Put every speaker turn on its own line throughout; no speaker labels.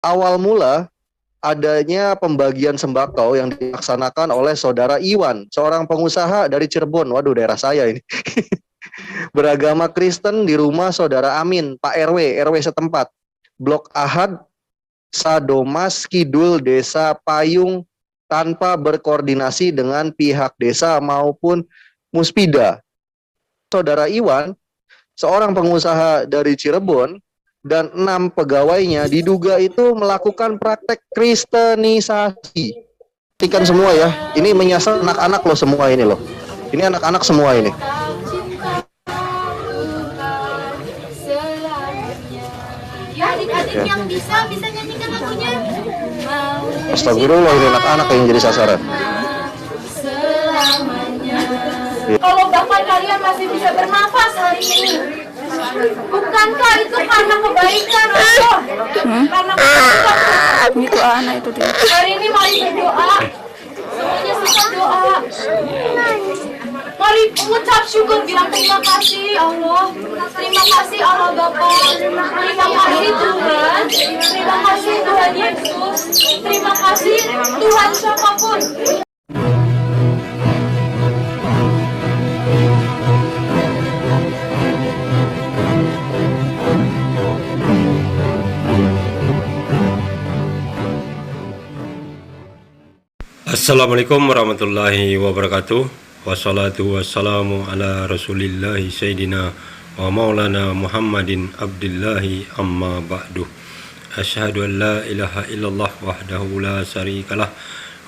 awal mula adanya pembagian sembako yang dilaksanakan oleh saudara Iwan, seorang pengusaha dari Cirebon. Waduh, daerah saya ini. Beragama Kristen di rumah saudara Amin, Pak RW setempat. Blok Ahad, Sadomas Kidul, Desa Payung, tanpa berkoordinasi dengan pihak desa maupun Muspida. Saudara Iwan, seorang pengusaha dari Cirebon, dan 6 pegawainya diduga itu melakukan praktek kristenisasi. Ikan semua ya, ini menyasar anak-anak loh semua ini loh. Ini anak-anak semua ini.
Ya, adik-adik yang bisa nyanyikan lagunya.
Astagfirullah, ini anak-anak yang jadi sasaran.
Kalau bahkan kalian masih bisa bernafas hari ini, bukankah itu karena kebaikan Allah? Karena kebaikan.
Itu anak itu dia.
Hari ini mari berdoa. Semuanya susah doa. Mari mengucap syukur, bilang terima kasih Allah. Terima kasih Allah Bapa. Terima kasih Tuhan. Terima kasih Tuhan Yesus. Terima kasih Tuhan siapapun.
Assalamualaikum warahmatullahi wabarakatuh. Wassalatu wassalamu ala rasulillahi sayyidina wa maulana Muhammadin abdillahi amma ba'du. Asyhadu an la ilaha illallah wahdahu la syarikalah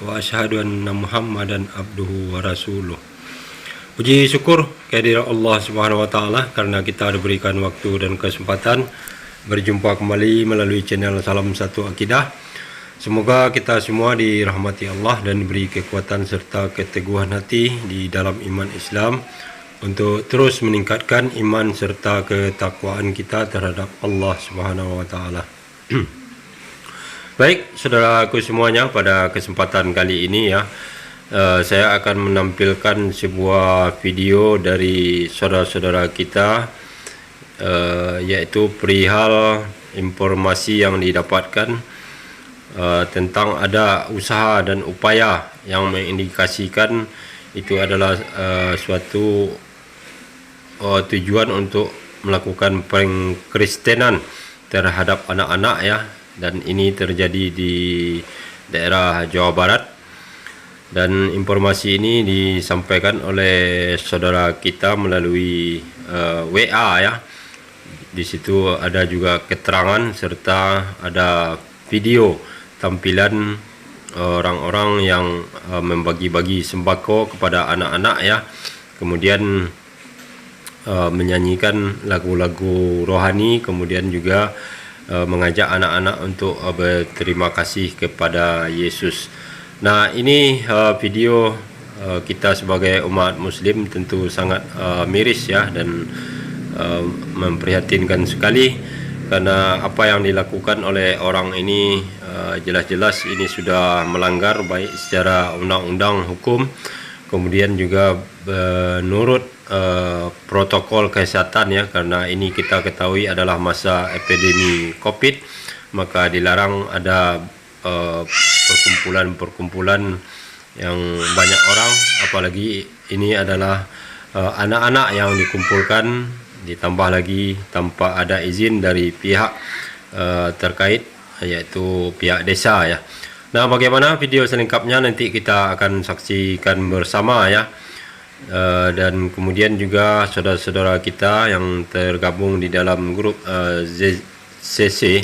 wa asyhadu anna Muhammadan abduhu wa rasuluh. Puji syukur kehadirat Allah Subhanahu wa taala karena kita diberikan waktu dan kesempatan berjumpa kembali melalui channel Salam Satu Akidah. Semoga kita semua dirahmati Allah dan diberi kekuatan serta keteguhan hati di dalam iman Islam untuk terus meningkatkan iman serta ketakwaan kita terhadap Allah Subhanahu wa taala. Baik, saudaraku semuanya, pada kesempatan kali ini ya, saya akan menampilkan sebuah video dari saudara-saudara kita, yaitu perihal informasi yang didapatkan tentang ada usaha dan upaya yang mengindikasikan itu adalah suatu tujuan untuk melakukan pengkristenan terhadap anak-anak ya, dan ini terjadi di daerah Jawa Barat. Dan informasi ini disampaikan oleh saudara kita melalui WA ya. Di situ ada juga keterangan serta ada video tampilan orang-orang yang membagi-bagi sembako kepada anak-anak ya, kemudian menyanyikan lagu-lagu rohani, kemudian juga mengajak anak-anak untuk berterima kasih kepada Yesus. Nah, ini video kita sebagai umat muslim tentu sangat miris ya, dan memprihatinkan sekali, karena apa yang dilakukan oleh orang ini jelas-jelas ini sudah melanggar baik secara undang-undang hukum, kemudian juga menurut protokol kesehatan ya, karena ini kita ketahui adalah masa epidemi COVID, maka dilarang ada perkumpulan-perkumpulan yang banyak orang, apalagi ini adalah anak-anak yang dikumpulkan, ditambah lagi tanpa ada izin dari pihak terkait, yaitu pihak desa ya. Nah, bagaimana video selengkapnya nanti kita akan saksikan bersama ya. Dan kemudian juga saudara-saudara kita yang tergabung di dalam grup ZCC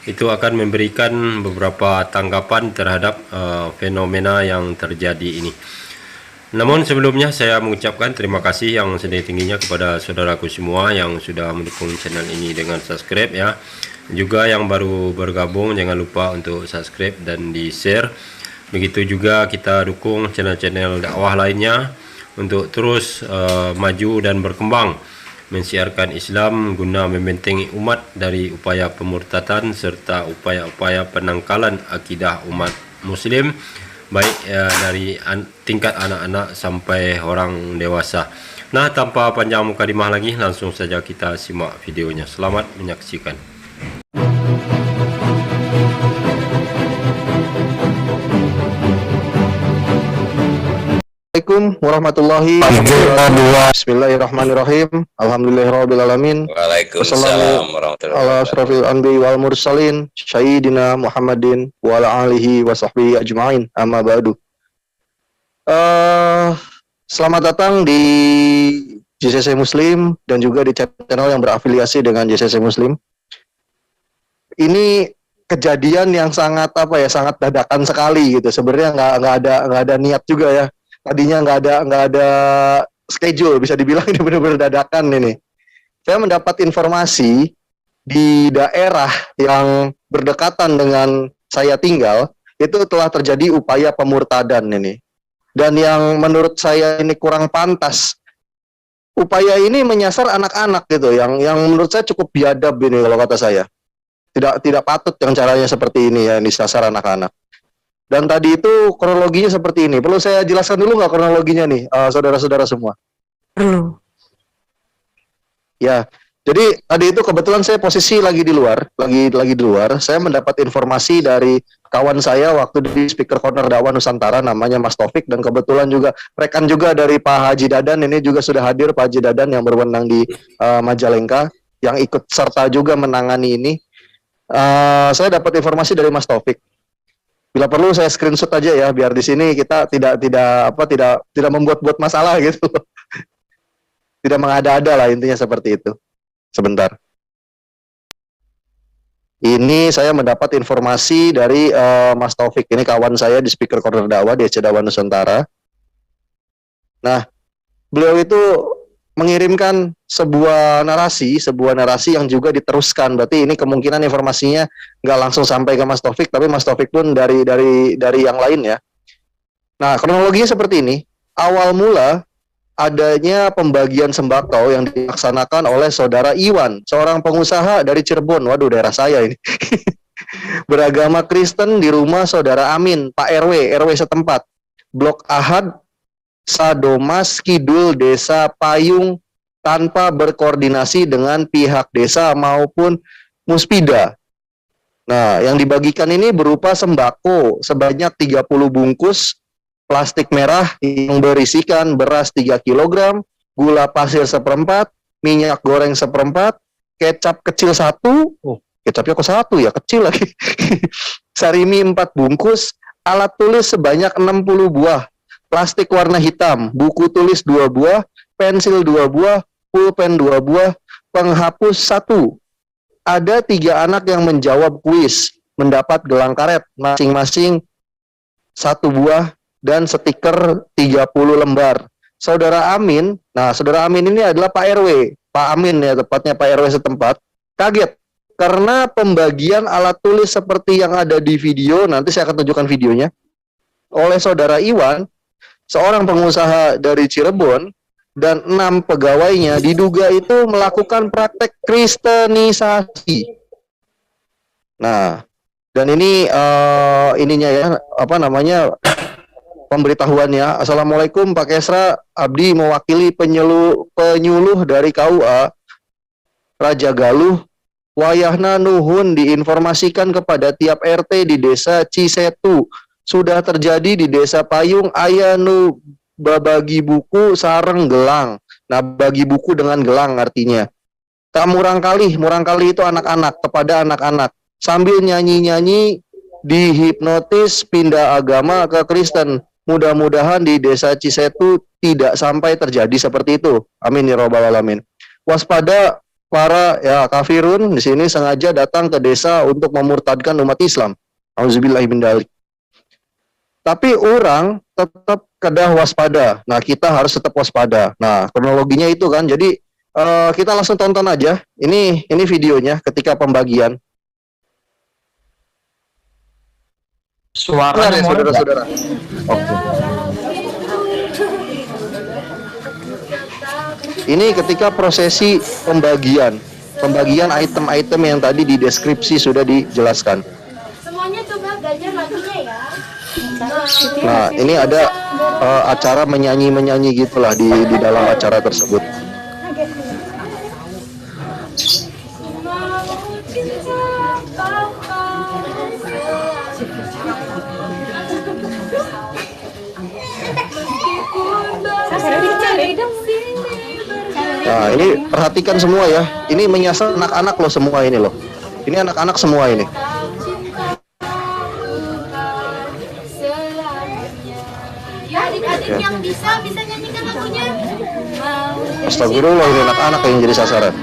itu akan memberikan beberapa tanggapan terhadap fenomena yang terjadi ini. Namun sebelumnya saya mengucapkan terima kasih yang setinggi-tingginya kepada saudaraku semua yang sudah mendukung channel ini dengan subscribe ya. Juga yang baru bergabung, jangan lupa untuk subscribe dan di-share. Begitu juga kita dukung channel-channel dakwah lainnya untuk terus maju dan berkembang, mensiarkan Islam guna membentengi umat dari upaya pemurtadan serta upaya-upaya penangkalan akidah umat muslim, baik dari tingkat anak-anak sampai orang dewasa. Nah, tanpa panjang mukadimah lagi, langsung saja kita simak videonya. Selamat menyaksikan.
Assalamualaikum warahmatullahi wabarakatuh. Bismillahirrahmanirrahim. Alhamdulillahirrahmanirrahim.
Waalaikumsalam warahmatullahi
Ala
wabarakatuh.
asrafil anbiya wal mursalin Sayyidina Muhammadin wa ala alihi wa sahbihi ajma'in. Amma ba'du. Selamat datang di JCC Muslim dan juga di channel yang berafiliasi dengan JCC Muslim. Ini kejadian yang sangat sangat dadakan sekali gitu. Sebenarnya nggak ada niat juga ya. Tadinya nggak ada schedule, bisa dibilang ini benar-benar dadakan ini. Saya mendapat informasi di daerah yang berdekatan dengan saya tinggal itu telah terjadi upaya pemurtadan ini. Dan yang menurut saya ini kurang pantas. Upaya ini menyasar anak-anak gitu, yang menurut saya cukup biadab ini kalau kata saya. Tidak patut yang caranya seperti ini ya, disasar anak-anak. Dan tadi itu kronologinya seperti ini. Perlu saya jelaskan dulu nggak kronologinya nih, saudara-saudara semua?
Perlu.
Ya, jadi tadi itu kebetulan saya posisi lagi di luar. Saya mendapat informasi dari kawan saya waktu di Speaker Corner Dakwah Nusantara, namanya Mas Taufik, dan kebetulan juga rekan juga dari Pak Haji Dadan, ini juga sudah hadir Pak Haji Dadan yang berwenang di Majalengka, yang ikut serta juga menangani ini. Saya dapat informasi dari Mas Taufik. Bila perlu saya screenshot aja ya, biar di sini kita tidak membuat-buat masalah gitu. Tidak mengada-ada lah, intinya seperti itu. Sebentar. Ini saya mendapat informasi dari Mas Taufik. Ini kawan saya di Speaker Corner Dakwah di Dakwah Nusantara. Nah, beliau itu mengirimkan sebuah narasi yang juga diteruskan. Berarti ini kemungkinan informasinya nggak langsung sampai ke Mas Taufik, tapi Mas Taufik pun dari yang lain ya. Nah, kronologinya seperti ini. Awal mula adanya pembagian sembako yang dilaksanakan oleh saudara Iwan, seorang pengusaha dari Cirebon. Waduh, daerah saya ini. Beragama Kristen di rumah saudara Amin, Pak RW setempat. Blok Ahad, Sadomas Kidul, Desa Payung, tanpa berkoordinasi dengan pihak desa maupun Muspida. Nah, yang dibagikan ini berupa sembako sebanyak 30 bungkus plastik merah yang berisikan beras 3 kg, gula pasir 1/4, minyak goreng 1/4, kecap kecil 1, kecapnya kok 1 ya, kecil lagi. Sarimi 4 bungkus, alat tulis sebanyak 60 buah, plastik warna hitam, buku tulis 2 buah, pensil 2 buah, pulpen 2 buah, penghapus 1. Ada 3 anak yang menjawab kuis, mendapat gelang karet masing-masing 1 buah dan stiker 30 lembar. Saudara Amin, nah saudara Amin ini adalah Pak RW, Pak Amin ya tepatnya, Pak RW setempat, kaget karena pembagian alat tulis seperti yang ada di video, nanti saya akan tunjukkan videonya, oleh saudara Iwan, seorang pengusaha dari Cirebon, dan 6 pegawainya diduga itu melakukan praktek kristenisasi. Nah, dan ini ininya ya, pemberitahuannya. Assalamualaikum Pak Kesra, Abdi mewakili penyuluh dari KUA Raja Galuh. Wayahna nuhun diinformasikan kepada tiap RT di desa Cisetu. Sudah terjadi di desa Payung aya nu babagi buku sareng gelang. Nah, bagi buku dengan gelang artinya. Tak murang kali itu anak-anak, kepada anak-anak. Sambil nyanyi-nyanyi dihipnotis pindah agama ke Kristen. Mudah-mudahan di desa Cisetu tidak sampai terjadi seperti itu. Amin ya rabbal alamin. Waspada para kafirun di sini sengaja datang ke desa untuk memurtadkan umat Islam. Auzubillahi min dzalik. Tapi orang tetap kedah waspada. Nah, kita harus tetap waspada. Nah, kronologinya itu kan. Jadi kita langsung tonton aja. Ini videonya ketika pembagian.
Suara
ya, saudara-saudara. Oke. Ini ketika prosesi pembagian item-item yang tadi di deskripsi sudah dijelaskan.
Semuanya coba belajar lagunya ya.
Nah, ini ada acara menyanyi gitulah di dalam acara tersebut.
Meskipun
Nah, ini perhatikan semua ya. Ini menyasar anak-anak loh semua ini loh. Ini anak-anak semua ini.
Ya, adik-adik yang bisa nyanyikan lagunya.
Astagfirullah, ini anak-anak yang jadi sasaran.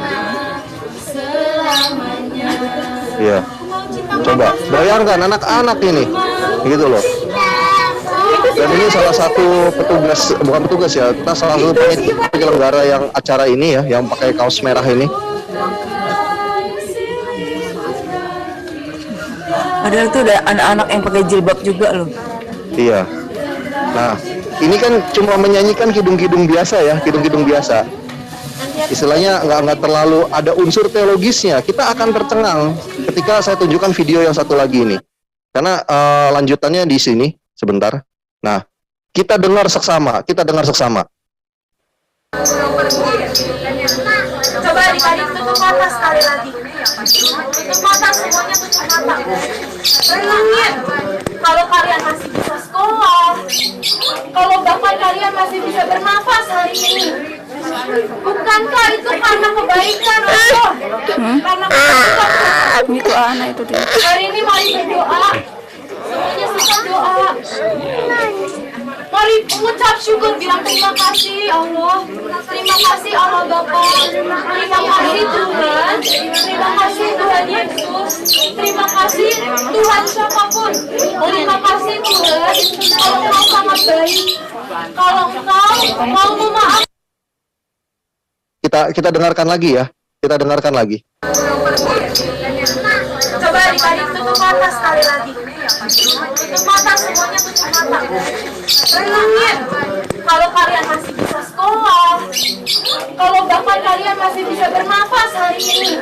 Iya. Coba bayangkan anak-anak ini, gitu loh. Dan ini salah satu petugas, bukan petugas ya, kita salah satu penyelenggara yang acara ini ya, yang pakai kaos merah ini.
Padahal tuh ada anak-anak yang pakai jilbab juga loh.
Iya. Nah, ini kan cuma menyanyikan kidung-kidung biasa ya, kidung-kidung biasa. Istilahnya nggak terlalu ada unsur teologisnya. Kita akan tercengang ketika saya tunjukkan video yang satu lagi ini. Karena lanjutannya di sini sebentar. Nah, kita dengar seksama,
Coba adik-adik tutup mata sekali lagi. Tutup mata, semuanya tutup mata. Renungin, kalau kalian masih bisa sekolah, kalau bahkan kalian masih bisa bernafas hari ini, bukankah itu karena kebaikan Allah? Karena kebaikan.
Itu anak itu dia.
Hari ini mari berdoa. Semuanya siap doa. Mari mengucap syukur, bilang terima kasih Allah. Terima kasih Allah Bapa. Terima kasih Tuhan. Terima kasih Tuhan Yesus. Terima kasih Tuhan siapapun. Terima kasih Tuhan. Kalau Engkau sangat baik. Kalau Engkau mau memaafkan.
Kita dengarkan lagi ya. Kita dengarkan lagi.
Coba adik-adik tutup mata sekali lagi. Tutup mata, semuanya tutup mata. Renungin, kalau kalian masih bisa sekolah, kalau bahkan kalian masih bisa bernafas hari ini,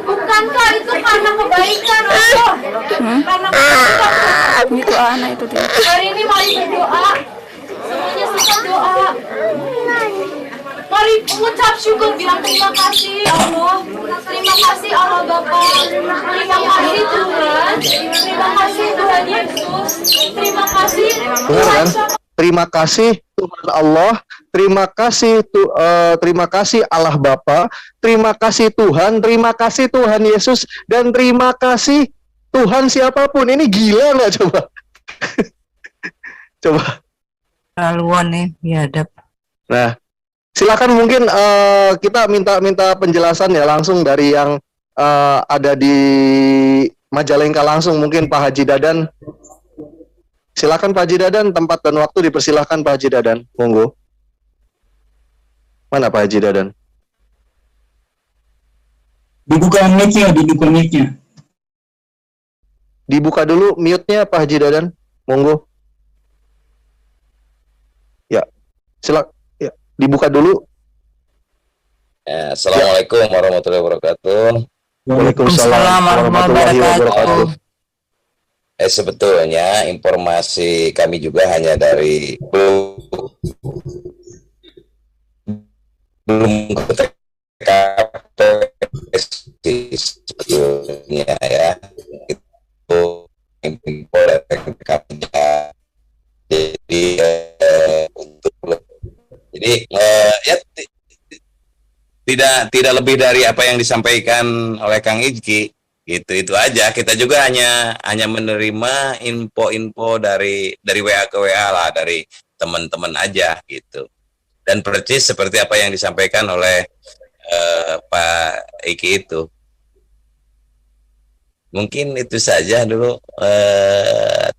bukankah itu karena kebaikan Allah? Karena kebaikan.
Itu anak itu dia.
Hari ini mari berdoa. Semuanya siap doa. Mari mengucap syukur, bilang terima kasih Allah. Terima kasih Allah Bapa. Terima kasih Tuhan. Terima kasih Tuhan Yesus. Terima kasih Tuhan.
Terima kasih Tuhan Allah. Terima kasih Allah Bapa. Terima kasih Tuhan. Terima kasih Tuhan Yesus. Dan terima kasih Tuhan siapapun. Ini gila nggak coba? Coba.
Laluan nih, biadab.
Nah, silakan mungkin kita minta penjelasan ya langsung dari yang ada di Majalengka langsung, mungkin Pak Haji Dadan. Silakan Pak Haji Dadan, tempat dan waktu dipersilahkan Pak Haji Dadan. Monggo. Mana Pak Haji Dadan?
Dibuka mic-nya.
Dibuka dulu mute-nya Pak Haji Dadan. Monggo. Ya, silakan. Ya, dibuka dulu.
Ya, Assalamualaikum warahmatullahi wabarakatuh.
Waalaikumsalam warahmatullahi wabarakatuh.
Sebetulnya informasi kami juga hanya dari belum ke TKP sebetulnya ya, itu info dari TKP. Jadi tidak lebih dari apa yang disampaikan oleh Kang Ijki, gitu. Itu aja. Kita juga hanya menerima info-info dari WA ke WA lah, dari teman-teman aja gitu. Dan persis seperti apa yang disampaikan oleh Pak Iki itu. Mungkin itu saja dulu.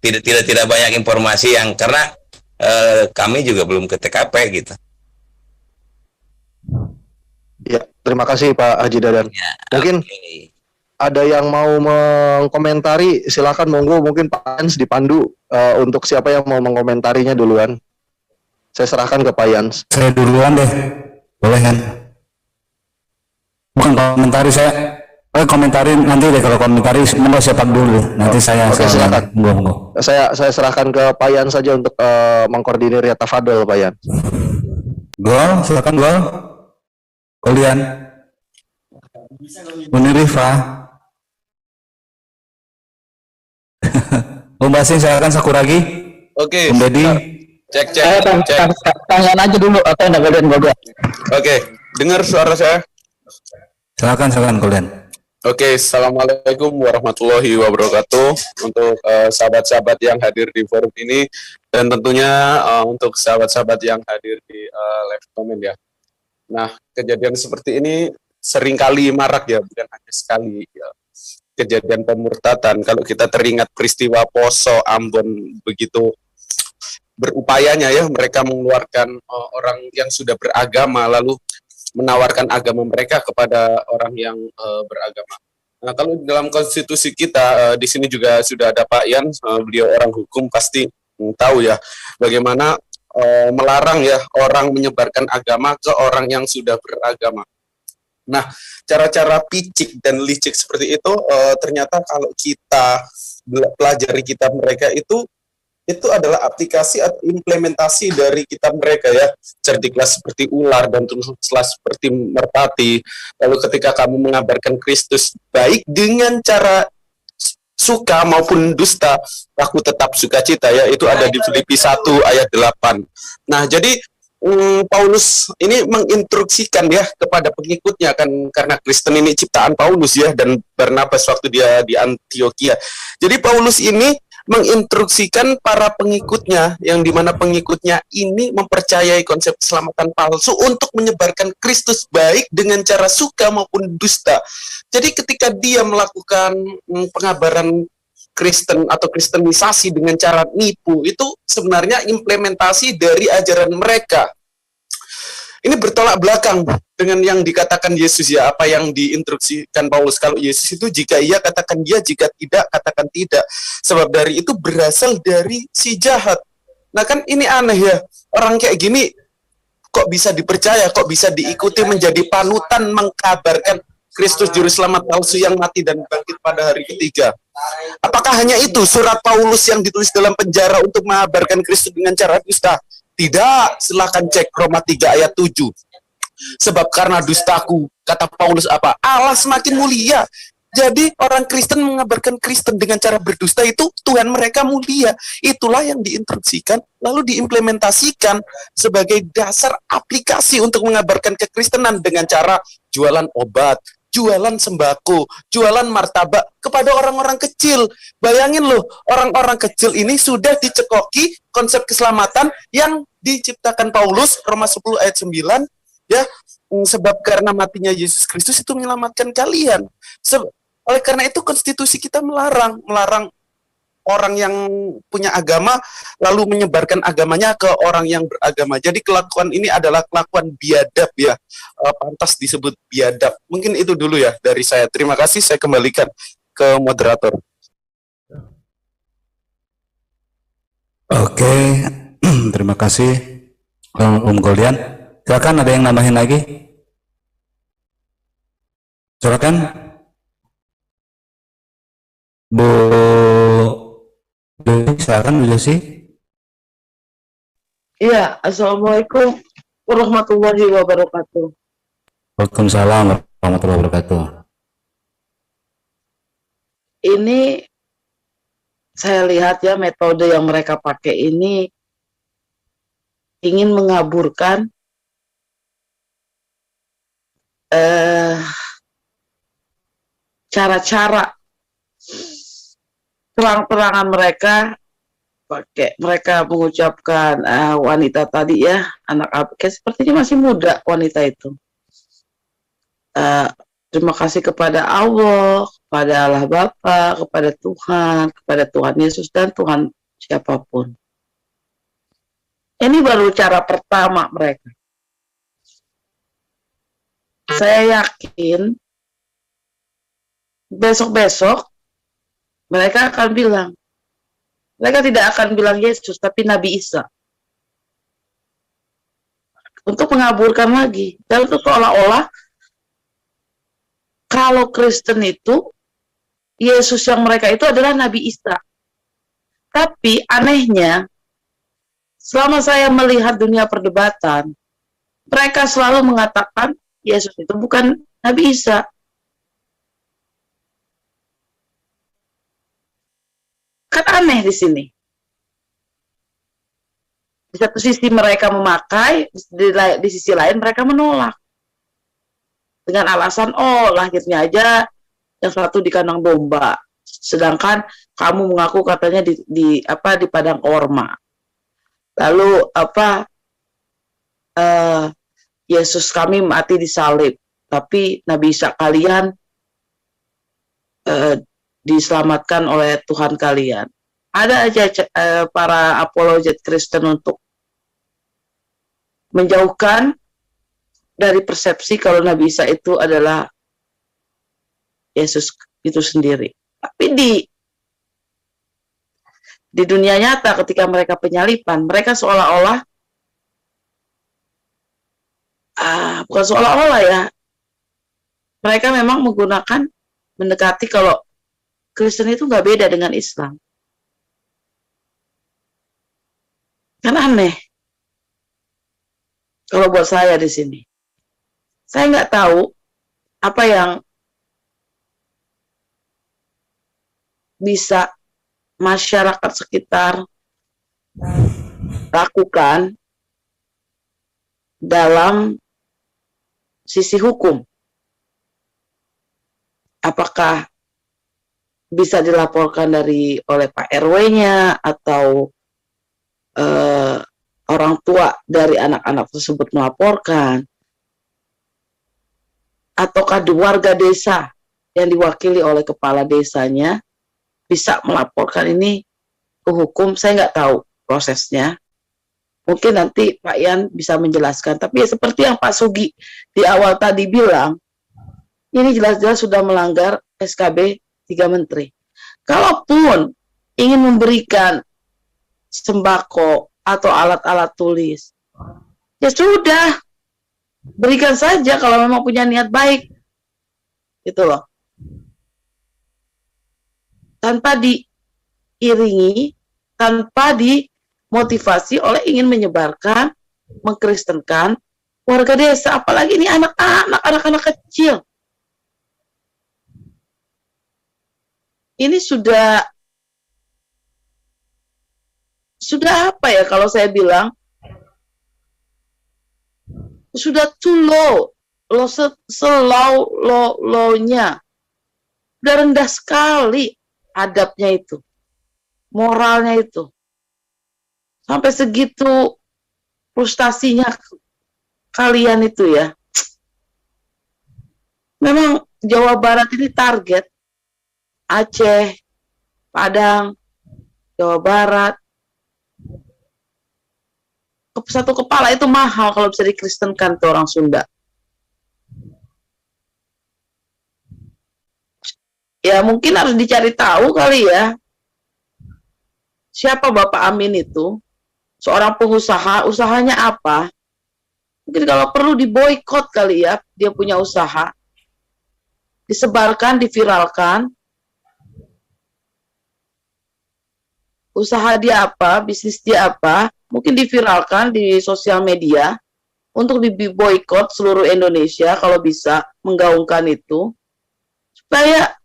Tidak banyak informasi yang, karena kami juga belum ke TKP gitu.
Ya, terima kasih Pak Haji Dadan.
Ya,
mungkin ada yang mau mengkomentari, silakan monggo, mungkin Pak Yans dipandu untuk siapa yang mau mengomentarinya duluan. Saya serahkan ke Pak Yans.
Saya duluan deh, boleh kan? Bukan komentari saya, komentarin nanti deh, kalau komentari mau siapa dulu, nanti saya.
Oke, silakan.
Monggo.
Saya serahkan ke Pak Yans saja untuk mengkoordinir ya, tafadhol Pak Yans.
Gol, silakan Gol. Kalian Munir Rifa. Om Basing, silakan Sakuragi.
Oke.
Om Deddy.
Cek.
Tanyain aja dulu apa yang kalian ngobrol.
Oke.
Dengar suara saya?
Silakan Golden.
Oke, Assalamualaikum warahmatullahi wabarakatuh untuk sahabat-sahabat yang hadir di forum ini dan tentunya untuk sahabat-sahabat yang hadir di live comment ya. Nah, kejadian seperti ini seringkali marak ya, bukan hanya sekali ya. Kejadian pemurtadan, kalau kita teringat peristiwa Poso Ambon begitu berupayanya ya, mereka mengeluarkan orang yang sudah beragama lalu menawarkan agama mereka kepada orang yang beragama. Nah, kalau dalam konstitusi kita di sini juga sudah ada Pak Ian, beliau orang hukum pasti tahu ya bagaimana melarang ya orang menyebarkan agama ke orang yang sudah beragama. Nah, cara-cara picik dan licik seperti itu ternyata kalau kita pelajari kitab mereka itu adalah aplikasi atau implementasi dari kitab mereka ya. Cerdiklah seperti ular dan tuluslah seperti merpati. Lalu ketika kamu mengabarkan Kristus baik dengan cara suka maupun dusta, aku tetap sukacita ya. Itu ada di Filipi 1 ayat 8. Nah, jadi Paulus ini menginstruksikan ya kepada pengikutnya kan, karena Kristen ini ciptaan Paulus ya dan Barnabas waktu dia di Antioquia. Jadi Paulus ini menginstruksikan para pengikutnya yang dimana pengikutnya ini mempercayai konsep keselamatan palsu untuk menyebarkan Kristus baik dengan cara suka maupun dusta. Jadi ketika dia melakukan pengabaran Kristen atau kristenisasi dengan cara nipu, itu sebenarnya implementasi dari ajaran mereka. Ini bertolak belakang dengan yang dikatakan Yesus ya, apa yang diinstruksikan Paulus. Kalau Yesus itu jika iya katakan iya, jika tidak katakan tidak. Sebab dari itu berasal dari si jahat. Nah kan ini aneh ya, orang kayak gini kok bisa dipercaya, kok bisa diikuti menjadi panutan mengkabarkan Kristus juru selamat palsu yang mati dan bangkit pada hari ketiga. Apakah hanya itu surat Paulus yang ditulis dalam penjara untuk mengabarkan Kristus dengan cara dusta? Tidak, silakan cek Roma 3 ayat 7. Sebab karena dustaku, kata Paulus apa? Allah semakin mulia. Jadi orang Kristen mengabarkan Kristen dengan cara berdusta itu Tuhan mereka mulia. Itulah yang diinstruksikan lalu diimplementasikan sebagai dasar aplikasi untuk mengabarkan kekristenan dengan cara jualan obat, jualan sembako, jualan martabak kepada orang-orang kecil. Bayangin loh, orang-orang kecil ini sudah dicekoki konsep keselamatan yang diciptakan Paulus, Roma 10 ayat 9, ya, sebab karena matinya Yesus Kristus itu menyelamatkan kalian. Oleh karena itu konstitusi kita melarang orang yang punya agama lalu menyebarkan agamanya ke orang yang beragama. Jadi kelakuan ini adalah kelakuan biadab ya, pantas disebut biadab. Mungkin itu dulu ya dari saya. Terima kasih, saya kembalikan ke moderator.
Oke, terima kasih Goldian. Silakan, ada yang nambahin lagi? Silakan Bu Josi, silakan Bu Josi.
Iya, Assalamualaikum warahmatullahi wabarakatuh.
Waalaikumsalam warahmatullahi wabarakatuh.
Ini saya lihat ya, metode yang mereka pakai ini ingin mengaburkan cara-cara terang-terangan mereka. Pakai mereka mengucapkan wanita tadi ya, anak kayak sepertinya masih muda wanita itu. Terima kasih kepada Allah, kepada Allah Bapa, kepada Tuhan Yesus dan Tuhan siapapun. Ini baru cara pertama mereka. Saya yakin besok-besok mereka akan bilang, mereka tidak akan bilang Yesus, tapi Nabi Isa. Untuk mengaburkan lagi. Dan itu seolah-olah kalau Kristen itu, Yesus yang mereka itu adalah Nabi Isa. Tapi anehnya, selama saya melihat dunia perdebatan, mereka selalu mengatakan Yesus itu bukan Nabi Isa. Kan aneh di sini. Di satu sisi mereka memakai, di sisi lain mereka menolak. dengan alasan oh lahirnya aja yang satu di kandang domba, sedangkan kamu mengaku katanya di padang korma. Lalu Yesus kami mati disalib, tapi Nabi Isa kalian diselamatkan oleh Tuhan kalian. Ada aja para apologet Kristen untuk menjauhkan dari persepsi kalau Nabi Isa itu adalah Yesus itu sendiri. Tapi di dunia nyata ketika mereka penyalipan, mereka seolah-olah bukan seolah-olah ya, mereka memang mendekati kalau Kristen itu nggak beda dengan Islam. Kan aneh. Kalau buat saya di sini, saya nggak tahu apa yang bisa masyarakat sekitar lakukan dalam sisi hukum. Apakah bisa dilaporkan oleh Pak RW-nya atau orang tua dari anak-anak tersebut melaporkan, ataukah di warga desa yang diwakili oleh kepala desanya bisa melaporkan ini ke hukum. Saya nggak tahu prosesnya. Mungkin nanti Pak Ian bisa menjelaskan. Tapi ya seperti yang Pak Sugi di awal tadi bilang, ini jelas-jelas sudah melanggar SKB 3 Menteri. Kalaupun ingin memberikan sembako atau alat-alat tulis, ya sudah, berikan saja kalau memang punya niat baik. Gitu loh. Tanpa diiringi, tanpa dimotivasi oleh ingin menyebarkan, mengkristenkan warga desa, apalagi ini anak-anak kecil. Ini sudah apa ya kalau saya bilang, sudah too low, low-nya, udah rendah sekali adabnya itu, moralnya itu, sampai segitu frustasinya kalian itu ya. Memang Jawa Barat ini target, Aceh, Padang, Jawa Barat, satu kepala itu mahal kalau bisa dikristenkan tuh orang Sunda. Ya mungkin harus dicari tahu kali ya, siapa Bapak Amin itu, seorang pengusaha, usahanya apa? Mungkin kalau perlu diboikot kali ya, dia punya usaha, disebarkan, diviralkan, usaha dia apa, bisnis dia apa, mungkin diviralkan di sosial media untuk diboikot seluruh Indonesia kalau bisa menggaungkan itu, supaya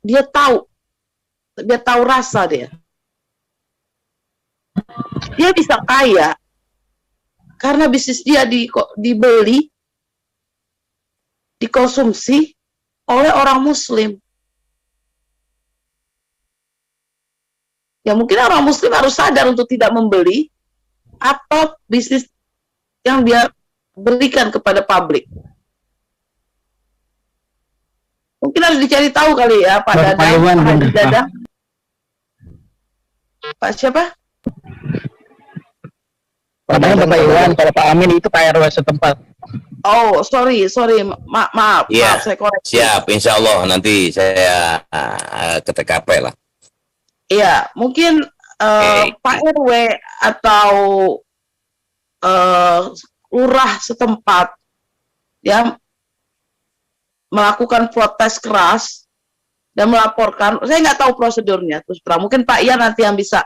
dia tahu rasa dia bisa kaya karena bisnis dia dibeli, dikonsumsi oleh orang Muslim. Ya mungkin orang Muslim harus sadar untuk tidak membeli apa bisnis yang dia berikan kepada publik. Mungkin harus dicari tahu kali ya Pak Dadang, Pak Haji Dadang. Pak siapa?
Padahal Bapak Iwan, kalau Pak Amin itu Pak RW setempat.
Oh, sorry, maaf,
Iya,
saya koreksi.
siap, insya Allah nanti saya ke TKP lah.
Iya, mungkin Pak RW atau lurah setempat ya melakukan protes keras dan melaporkan. Saya nggak tahu prosedurnya, terus terang. Mungkin Pak Ian nanti yang bisa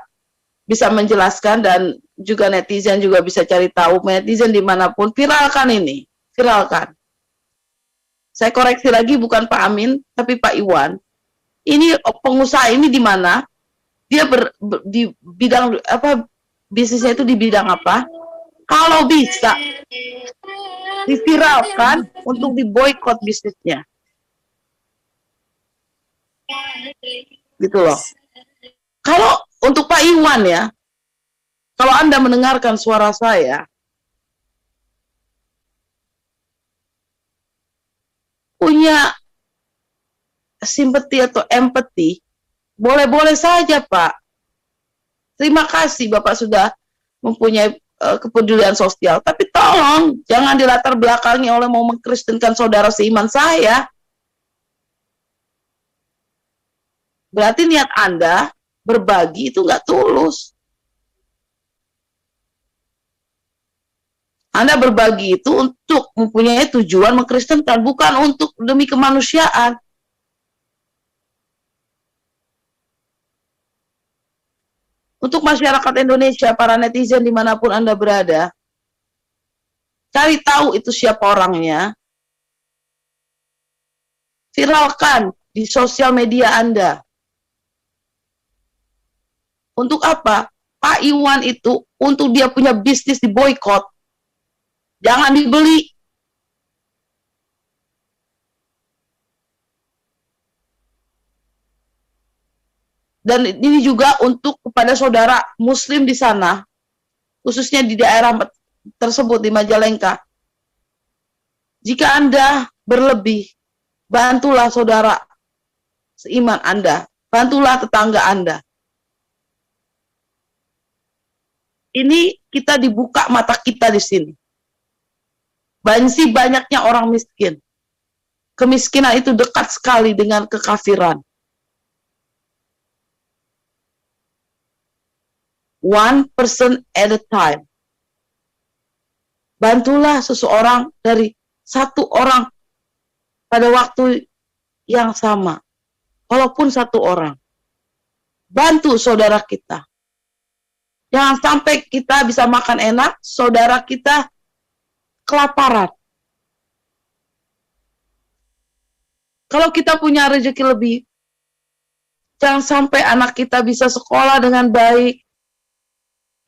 menjelaskan, dan juga netizen juga bisa cari tahu, netizen dimanapun, viralkan ini, viralkan. Saya koreksi lagi, bukan Pak Amin, tapi Pak Iwan. Ini pengusaha ini di mana? Dia di bidang apa? Bisnisnya itu di bidang apa? Kalau bisa diviralkan untuk diboykot bisnisnya. Gitu loh. Kalau untuk Pak Iwan ya, kalau Anda mendengarkan suara saya, punya simpati atau empati, boleh-boleh saja Pak. Terima kasih Bapak sudah mempunyai kepedulian sosial, tapi tolong jangan dilatar belakangi oleh mau mengkristenkan saudara seiman saya. Berarti niat Anda berbagi itu nggak tulus. Anda berbagi itu untuk mempunyai tujuan mengkristenkan, bukan untuk demi kemanusiaan. Untuk masyarakat Indonesia, para netizen dimanapun Anda berada, cari tahu itu siapa orangnya, viralkan di sosial media Anda. Untuk apa? Pak Iwan itu untuk dia punya bisnis diboykot. Jangan dibeli. Dan ini juga untuk kepada saudara muslim di sana, khususnya di daerah tersebut di Majalengka. Jika Anda berlebih, bantulah saudara seiman Anda, bantulah tetangga Anda. Ini kita dibuka mata kita di sini. Banyaknya orang miskin. Kemiskinan itu dekat sekali dengan kekafiran. One person at a time. Bantulah seseorang dari satu orang pada waktu yang sama. Walaupun satu orang. Bantu saudara kita. Jangan sampai kita bisa makan enak, saudara kita kelaparan. Kalau kita punya rezeki lebih, jangan sampai anak kita bisa sekolah dengan baik,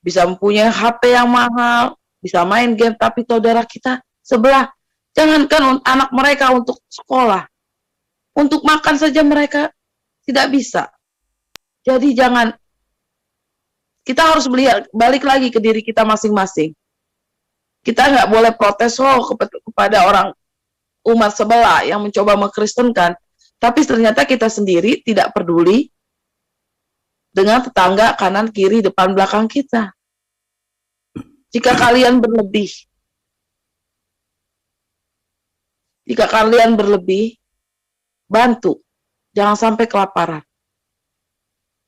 bisa mempunyai HP yang mahal, bisa main game, tapi saudara kita sebelah, jangankan anak mereka untuk sekolah, untuk makan saja mereka tidak bisa. Jadi jangan, kita harus balik lagi ke diri kita masing-masing. Kita nggak boleh protes kepada orang umat sebelah yang mencoba mengkristenkan, tapi ternyata kita sendiri tidak peduli dengan tetangga kanan, kiri, depan, belakang kita. Jika kalian berlebih, bantu. Jangan sampai kelaparan.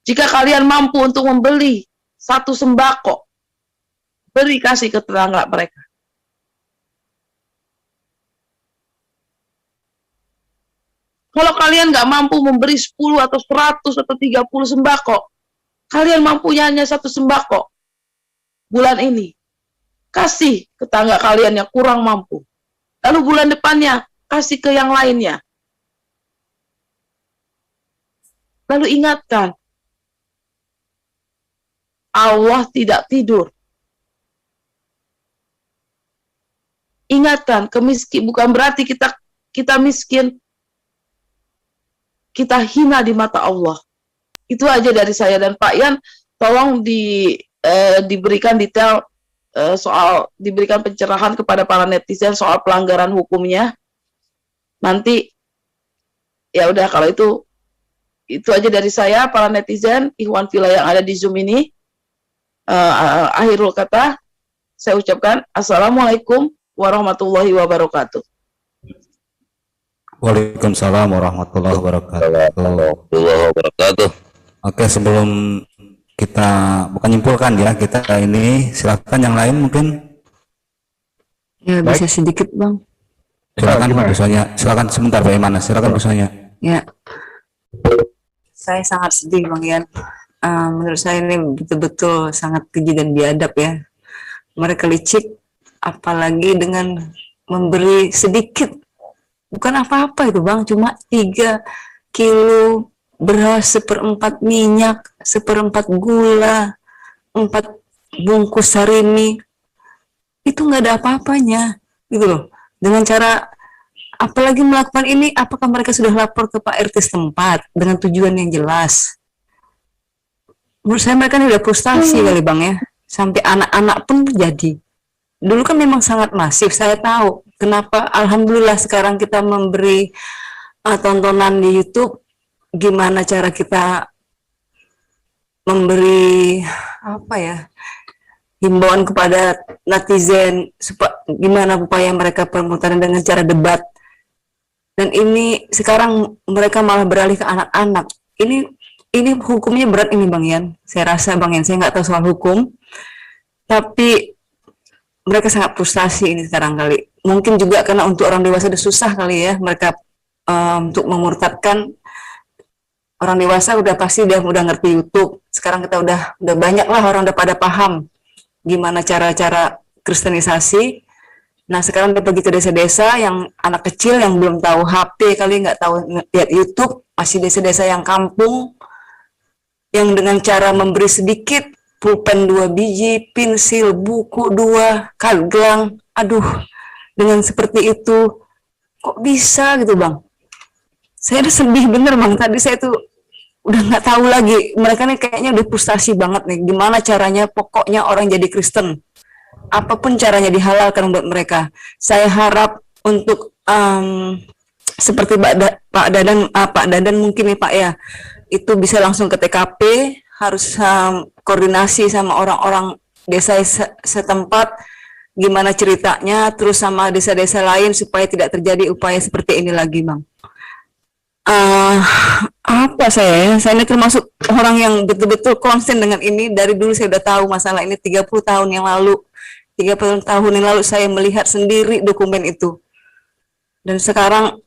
Jika kalian mampu untuk membeli satu sembako, beri kasih ke tetangga mereka. Kalau kalian nggak mampu memberi 10 atau 100 atau 30 sembako, kalian mampunya hanya satu sembako bulan ini, kasih ke tetangga kalian yang kurang mampu. Lalu bulan depannya, kasih ke yang lainnya. Lalu ingatkan, Allah tidak tidur. Ingatkan, bukan berarti kita miskin, kita hina di mata Allah. Itu aja dari saya. Dan Pak Yan, tolong diberikan detail diberikan pencerahan kepada para netizen soal pelanggaran hukumnya. Nanti ya udah, kalau itu aja dari saya, para netizen Ikhwan Fillah yang ada di Zoom ini. Akhirul kata saya ucapkan assalamualaikum warahmatullahi wabarakatuh.
Waalaikumsalam warahmatullahi wabarakatuh. Oke, sebelum kita bukan nyimpulkan ya, kita ini silakan yang lain mungkin.
Ya, bisa sedikit Bang.
Silakan Pak Busanya. Silakan sebentar bagaimana? Silakan Busanya.
Ya. Saya sangat sedih Bang Yan. Menurut saya ini betul-betul sangat keji dan biadab ya. Mereka licik, apalagi dengan memberi sedikit. Bukan apa-apa itu Bang, cuma 3 kilo beras, 1/4 minyak, 1/4 gula, 4 bungkus sarimi. Itu nggak ada apa-apanya, gitu loh. Dengan cara apalagi melakukan ini, apakah mereka sudah lapor ke Pak RT setempat dengan tujuan yang jelas? Menurut saya mereka ini udah frustasi kali Bang ya. Sampai anak-anak pun jadi. Dulu kan memang sangat masif, saya tahu. Kenapa alhamdulillah sekarang kita memberi tontonan di YouTube, gimana cara kita memberi apa ya, himbauan kepada netizen gimana upaya mereka permutaran dengan cara debat. Dan ini sekarang mereka malah beralih ke anak-anak. Ini hukumnya berat ini Bang Yan. Saya rasa Bang Yan, saya nggak tahu soal hukum, tapi mereka sangat frustasi ini sekarang kali. Mungkin juga karena untuk orang dewasa itu susah kali ya mereka untuk memurtadkan. Orang dewasa udah pasti udah ngerti YouTube. Sekarang kita udah banyak lah orang udah pada paham gimana cara-cara kristenisasi. Nah sekarang udah pergi ke desa-desa yang anak kecil yang belum tahu HP kali, nggak tahu lihat YouTube, masih desa-desa yang kampung yang dengan cara memberi sedikit pulpen 2 biji, pensil, buku 2, kalgelang, aduh dengan seperti itu kok bisa gitu Bang. Saya udah sedih bener Bang, tadi saya tuh udah nggak tahu lagi, mereka nih kayaknya udah frustasi banget nih, gimana caranya pokoknya orang jadi Kristen, apapun caranya dihalalkan buat mereka. Saya harap untuk seperti Pak Dadan mungkin nih Pak ya, itu bisa langsung ke TKP, harus koordinasi sama orang-orang desa setempat, gimana ceritanya, terus sama desa-desa lain supaya tidak terjadi upaya seperti ini lagi Bang. Apa saya ini termasuk orang yang betul-betul konsen dengan ini. Dari dulu saya udah tahu masalah ini 30 tahun yang lalu. 30 tahun yang lalu saya melihat sendiri dokumen itu. Dan sekarang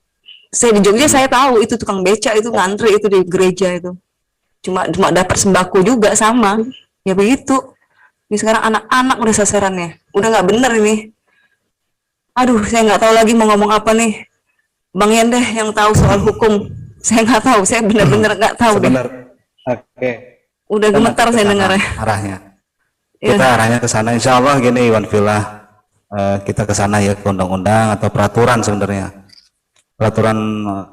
saya di Jogja saya tahu itu tukang beca itu ngantri itu di gereja itu. Cuma dapat sembako juga sama. Ya begitu. Ini sekarang anak-anak udah sasarannya. Udah nggak bener ini. Aduh, saya nggak tahu lagi mau ngomong apa nih. Bang Yan deh yang tahu soal hukum. Saya nggak tahu, saya benar-benar nggak tahu deh.
Oke.
Udah gemetar saya dengar ya.
Arahnya. Kita arahnya ke sana. Insya Allah gini Iwan Villa, kita ke sana ya ke undang-undang atau peraturan sebenarnya. Peraturan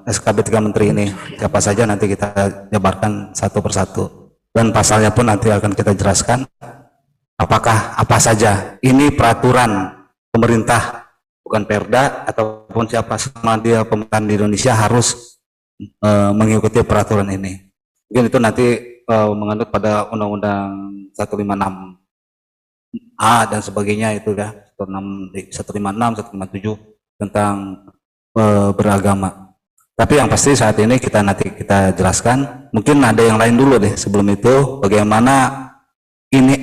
SKB 3 Menteri ini siapa saja nanti kita jabarkan satu persatu. Dan pasalnya pun nanti akan kita jelaskan apakah apa saja. Ini peraturan pemerintah, bukan Perda ataupun siapa sama dia pemerintahan di Indonesia harus mengikuti peraturan ini. Mungkin itu nanti menganut pada Undang-Undang 156A dan sebagainya itu ya, 156, 157 tentang beragama. Tapi yang pasti saat ini nanti kita jelaskan. Mungkin ada yang lain dulu deh sebelum itu, bagaimana ini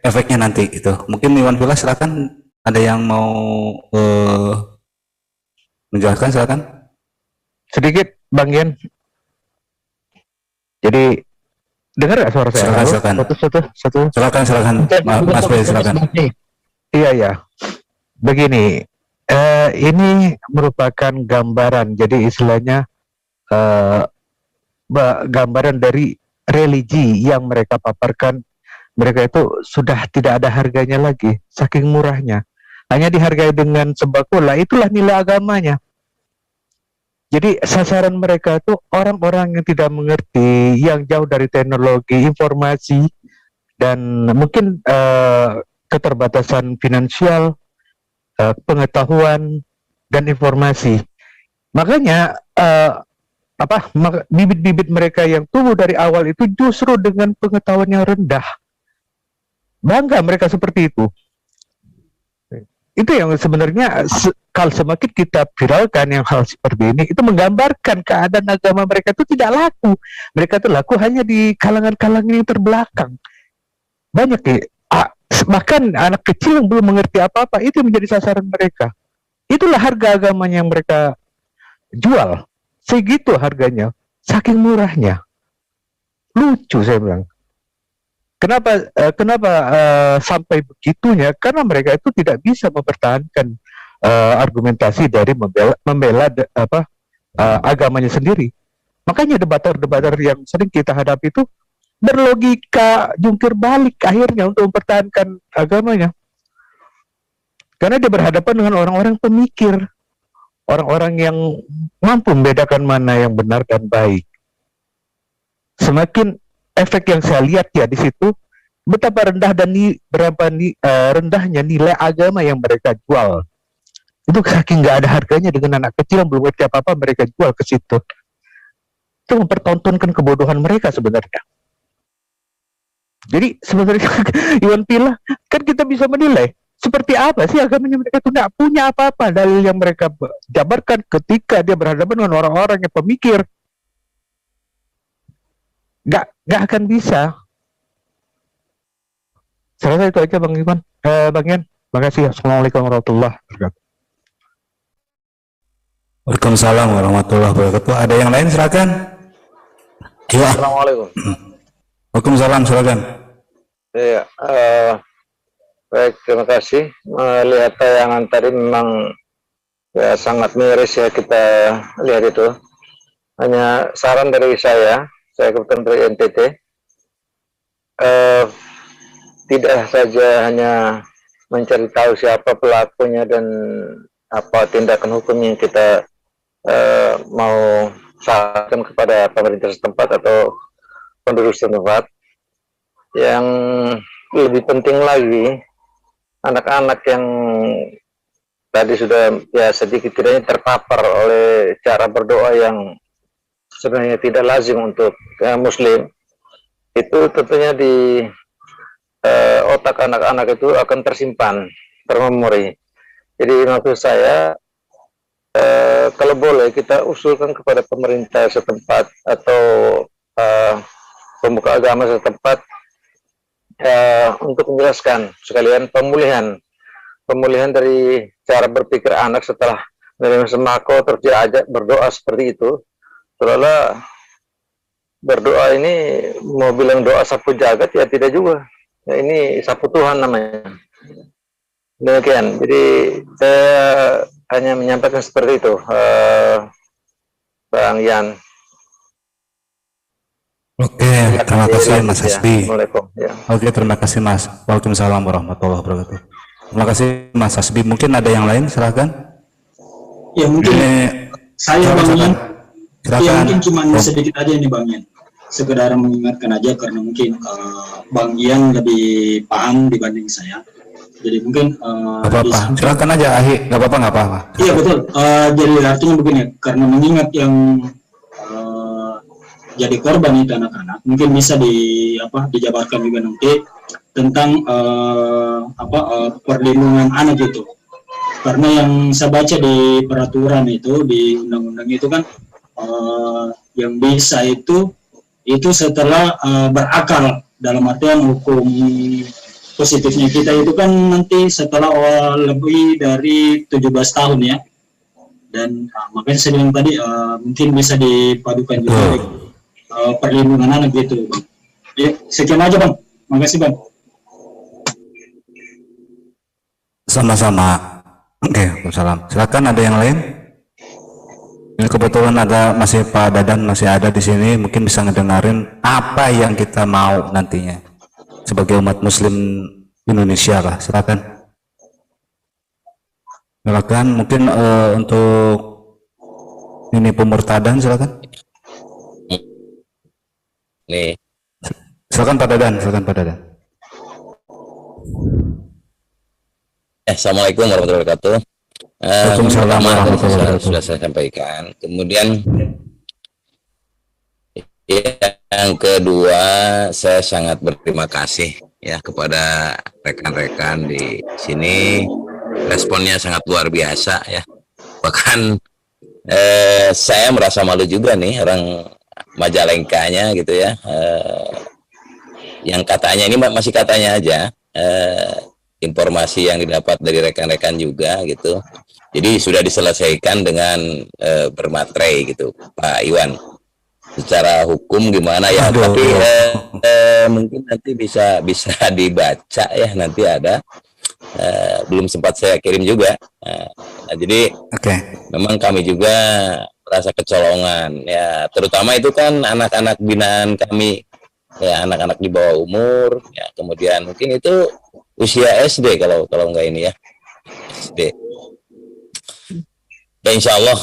efeknya nanti itu. Mungkin Iwan Villa silakan. Ada yang mau menjelaskan, silakan.
Sedikit Bang Yan. Jadi dengar nggak suara saya?
Silakan.
Satu.
Silakan. Mas Bey, silakan.
Iya. Begini, ini merupakan gambaran. Jadi istilahnya gambaran dari religi yang mereka paparkan. Mereka itu sudah tidak ada harganya lagi, saking murahnya. Hanya dihargai dengan sembako lah, itulah nilai agamanya. Jadi sasaran mereka itu orang-orang yang tidak mengerti, yang jauh dari teknologi, informasi, dan mungkin keterbatasan finansial, pengetahuan, dan informasi. Makanya bibit-bibit mereka yang tumbuh dari awal itu justru dengan pengetahuan yang rendah. Bangga mereka seperti itu. Itu yang sebenarnya kalau semakin kita viralkan yang hal seperti ini, itu menggambarkan keadaan agama mereka itu tidak laku. Mereka itu laku hanya di kalangan-kalangan yang terbelakang. Banyak ya, bahkan anak kecil yang belum mengerti apa-apa itu menjadi sasaran mereka. Itulah harga agamanya yang mereka jual. Segitu harganya, saking murahnya. Lucu saya bilang. Kenapa sampai begitunya? Karena mereka itu tidak bisa mempertahankan argumentasi dari membela agamanya sendiri. Makanya debater-debater yang sering kita hadapi itu berlogika jungkir balik akhirnya untuk mempertahankan agamanya. Karena dia berhadapan dengan orang-orang pemikir, orang-orang yang mampu membedakan mana yang benar dan baik. Semakin efek yang saya lihat ya di situ, betapa rendahnya nilai agama yang mereka jual. Itu saking nggak ada harganya dengan anak kecil yang belum ngerti apa-apa mereka jual ke situ. Itu mempertontonkan kebodohan mereka sebenarnya. Jadi sebenarnya Iwan Pila kan kita bisa menilai seperti apa sih agamanya mereka itu, tidak punya apa-apa. Dalil yang mereka jabarkan ketika dia berhadapan dengan orang-orang yang pemikir nggak akan bisa. Saya rasa itu aja Bang Iwan, Bang Yan. Makasih. Assalamualaikum warahmatullahi wabarakatuh.
Waalaikumsalam warahmatullahi wabarakatuh. Ada yang lain silakan. Iya.
Assalamualaikum.
Waalaikumsalam silakan.
Iya, baik, terima kasih. Melihat tayangan tadi memang ya sangat miris ya kita lihat itu. Hanya saran dari saya kebetulan dari NTT, tidak saja hanya mencari tahu siapa pelakunya dan apa tindakan hukum yang kita mau sarankan kepada pemerintah setempat atau penduduk setempat. Yang lebih penting lagi, anak-anak yang tadi sudah ya sedikit tidaknya terpapar oleh cara berdoa yang sebenarnya tidak lazim untuk muslim, itu tentunya di otak anak-anak itu akan tersimpan, termemori. Jadi maksud saya, kalau boleh kita usulkan kepada pemerintah setempat atau pemuka agama setempat untuk menjelaskan sekalian pemulihan dari cara berpikir anak setelah menerima sembako terus diajak berdoa seperti itu. Seolah berdoa ini mau bilang doa sapu jagat ya tidak juga. Ya, ini sapu Tuhan namanya. Demikian. Jadi saya hanya menyampaikan seperti itu, Bang Yan.
Oke, terima kasih Mas Hasbi.
Ya.
Oke, terima kasih Mas. Waalaikumsalam warahmatullahi wabarakatuh. Terima kasih Mas Hasbi. Mungkin ada yang lain, silakan.
Ya mungkin saya Bang Yan.
Silakan.
Ya mungkin cuma sedikit aja nih Bang Yan. Sekedar mengingatkan aja karena mungkin Bang Yan lebih paham dibanding saya. Jadi mungkin
gak apa-apa, silakan aja Ahi, gak apa-apa.
Iya betul. Jadi artinya begini, karena mengingat yang jadi korban itu anak-anak, mungkin bisa dijabarkan juga nanti tentang perlindungan anak itu. Karena yang saya baca di peraturan itu, di undang-undang itu kan yang bisa itu setelah berakal, dalam artian hukum positifnya kita itu kan nanti setelah lebih dari 17 tahun ya. Dan makanya saya bilang tadi mungkin bisa dipadukan juga perlindungan anak gitu. Ya, sekian aja Bang. Makasih Bang.
Sama-sama. Oke, salam. Silakan ada yang lain. Ini kebetulan masih Pak Dadan masih ada di sini, mungkin bisa ngedengerin apa yang kita mau nantinya sebagai umat Muslim Indonesia lah. Silakan. Mungkin untuk ini pemurtadan silakan.
Nih.
Silakan Pak Dadan.
Assalamualaikum warahmatullahi wabarakatuh.
Waalaikumsalam warahmatullahi wabarakatuh.
Sudah saya sampaikan. Kemudian yang kedua, saya sangat berterima kasih ya kepada rekan-rekan di sini. Responnya sangat luar biasa ya. Bahkan saya merasa malu juga nih orang Majalengkanya gitu ya, yang katanya ini masih katanya aja, informasi yang didapat dari rekan-rekan juga gitu, jadi sudah diselesaikan dengan bermaterai gitu Pak Iwan, secara hukum gimana ya. Tapi mungkin nanti bisa dibaca ya, nanti ada, belum sempat saya kirim juga. Jadi memang kami juga merasa kecolongan ya, terutama itu kan anak-anak binaan kami ya, anak-anak di bawah umur ya, kemudian mungkin itu usia SD kalau enggak ini ya. SD. Ya, insya Allah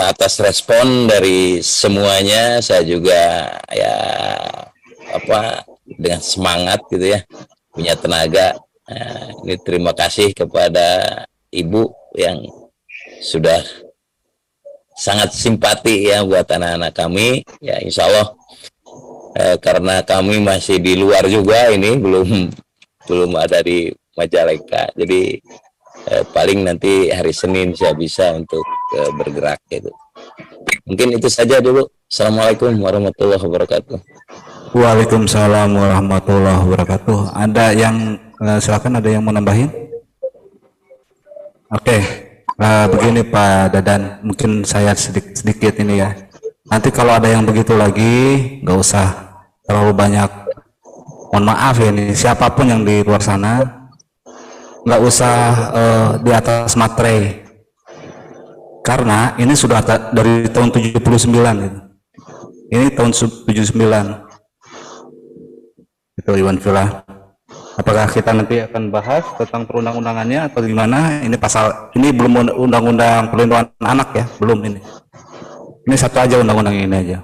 atas respon dari semuanya saya juga ya dengan semangat gitu ya, punya tenaga. Ini terima kasih kepada Ibu yang sudah sangat simpati ya buat anak-anak kami. Ya insya Allah karena kami masih di luar juga, ini belum ada di Majalengka, jadi paling nanti hari Senin saya bisa untuk bergerak gitu. Mungkin itu saja dulu. Assalamualaikum warahmatullahi wabarakatuh.
Waalaikumsalam warahmatullahi wabarakatuh. Ada yang silakan, ada yang mau nambahin? Oke, begini Pak Dadan, mungkin saya sedikit ini ya. Nanti kalau ada yang begitu lagi, nggak usah terlalu banyak. Mohon maaf ya, ini siapapun yang di luar sana, nggak usah di atas materai, karena ini sudah dari tahun 79 gitu. Ini tahun 79 itu Iwan Villa. Apakah kita nanti akan bahas tentang perundang-undangannya atau gimana? Ini pasal, ini belum undang-undang perlindungan anak ya, belum ini. Ini satu aja undang-undang ini aja.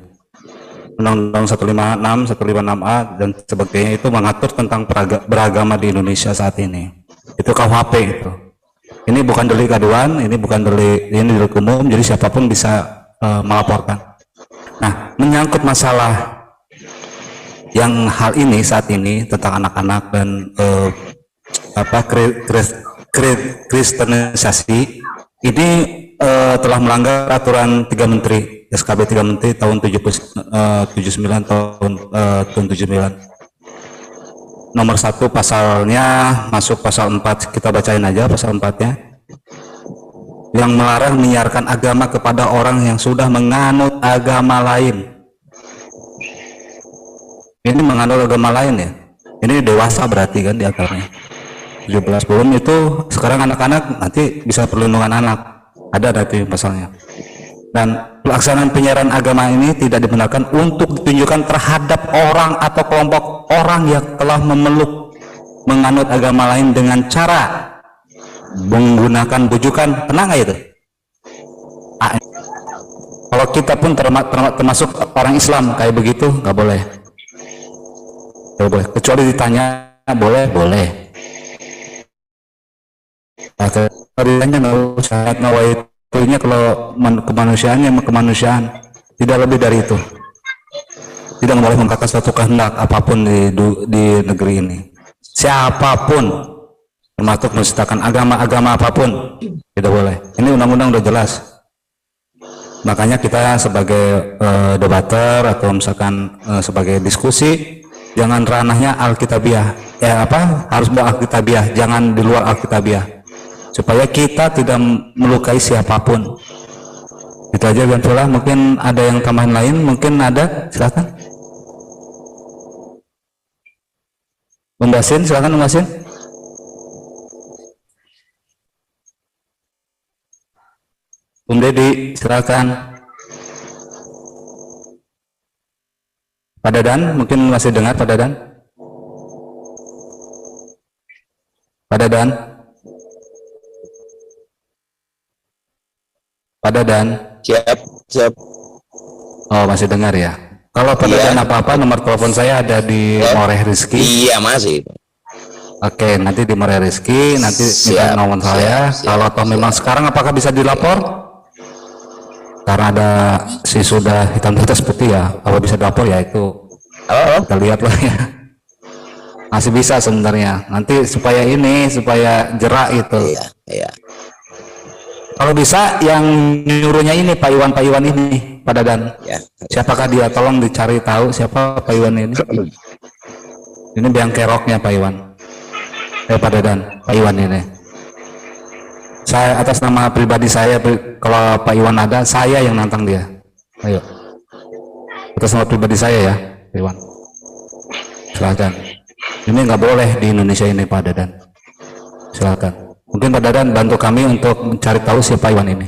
Undang-undang 156, 156A dan sebagainya itu mengatur tentang beragama di Indonesia saat ini. Itu KUHP itu. Ini bukan delik aduan, ini bukan delik, ini delik umum, jadi siapapun bisa melaporkan. Nah, menyangkut masalah yang hal ini saat ini tentang anak-anak dan kristenisasi ini telah melanggar aturan 3 Menteri, SKB 3 Menteri tahun 79 tahun 79. Nomor 1 pasalnya masuk pasal 4, kita bacain aja pasal 4-nya, yang melarang menyiarkan agama kepada orang yang sudah menganut agama lain. Ini menganut agama lain ya, ini dewasa berarti kan di akarnya 17, belum itu sekarang anak-anak, nanti bisa perlindungan anak, ada nanti pasalnya. Dan pelaksanaan penyiaran agama ini tidak dibenarkan untuk ditunjukkan terhadap orang atau kelompok orang yang telah memeluk menganut agama lain dengan cara menggunakan bujukan. Tenang nggak itu? Kalau kita pun termasuk orang Islam kayak begitu, nggak boleh. Nggak boleh. Kecuali ditanya boleh, boleh. Kalau ditanya nggak usah nawaitu. Itunya kalau kemanusiaan tidak lebih dari itu. Tidak boleh mengungkapkan suatu kehendak apapun di negeri ini. Siapapun, termasuk menista-nistakan agama apapun, tidak boleh. Ini undang-undang udah jelas. Makanya kita sebagai debater atau misalkan sebagai diskusi, jangan ranahnya alkitabiah. Harus alkitabiah, jangan di luar alkitabiah. Supaya kita tidak melukai siapapun. Itu aja Bantula. Mungkin ada yang tambahan lain, mungkin ada, silakan. Membasin, silakan membasin. Dedi, silakan. Pak Dadan, mungkin masih dengar Pak Dadan? Pak Dadan? Pak Dadan?
Siap.
Oh, masih dengar ya? Kalau Pak Dadan apa-apa, nomor telepon saya ada di Moreh Rizky.
Iya, masih.
Oke, nanti di Moreh Rizky, nanti minta nomor saya. Kalau toh memang sekarang apakah bisa dilapor? Karena ada si sudah hitam di atas putih ya, kalau bisa dilapor ya itu. Kita lihat lah ya. Masih bisa sebenarnya. Nanti supaya jerak itu.
Iya.
Kalau bisa yang nyuruhnya ini Pak Iwan ini, Pak Dadan.
Ya.
Siapakah dia? Tolong dicari tahu siapa Pak Iwan ini. Ini biang keroknya Pak Iwan. Pak Dadan, Pak Iwan ini. Saya atas nama pribadi saya, kalau Pak Iwan ada, saya yang nantang dia. Ayo. Atas nama pribadi saya ya, Pak Iwan. Silakan. Ini nggak boleh di Indonesia ini Pak Dadan. Silakan. Mungkin Pak Dadan bantu kami untuk mencari tahu siapa Iwan ini.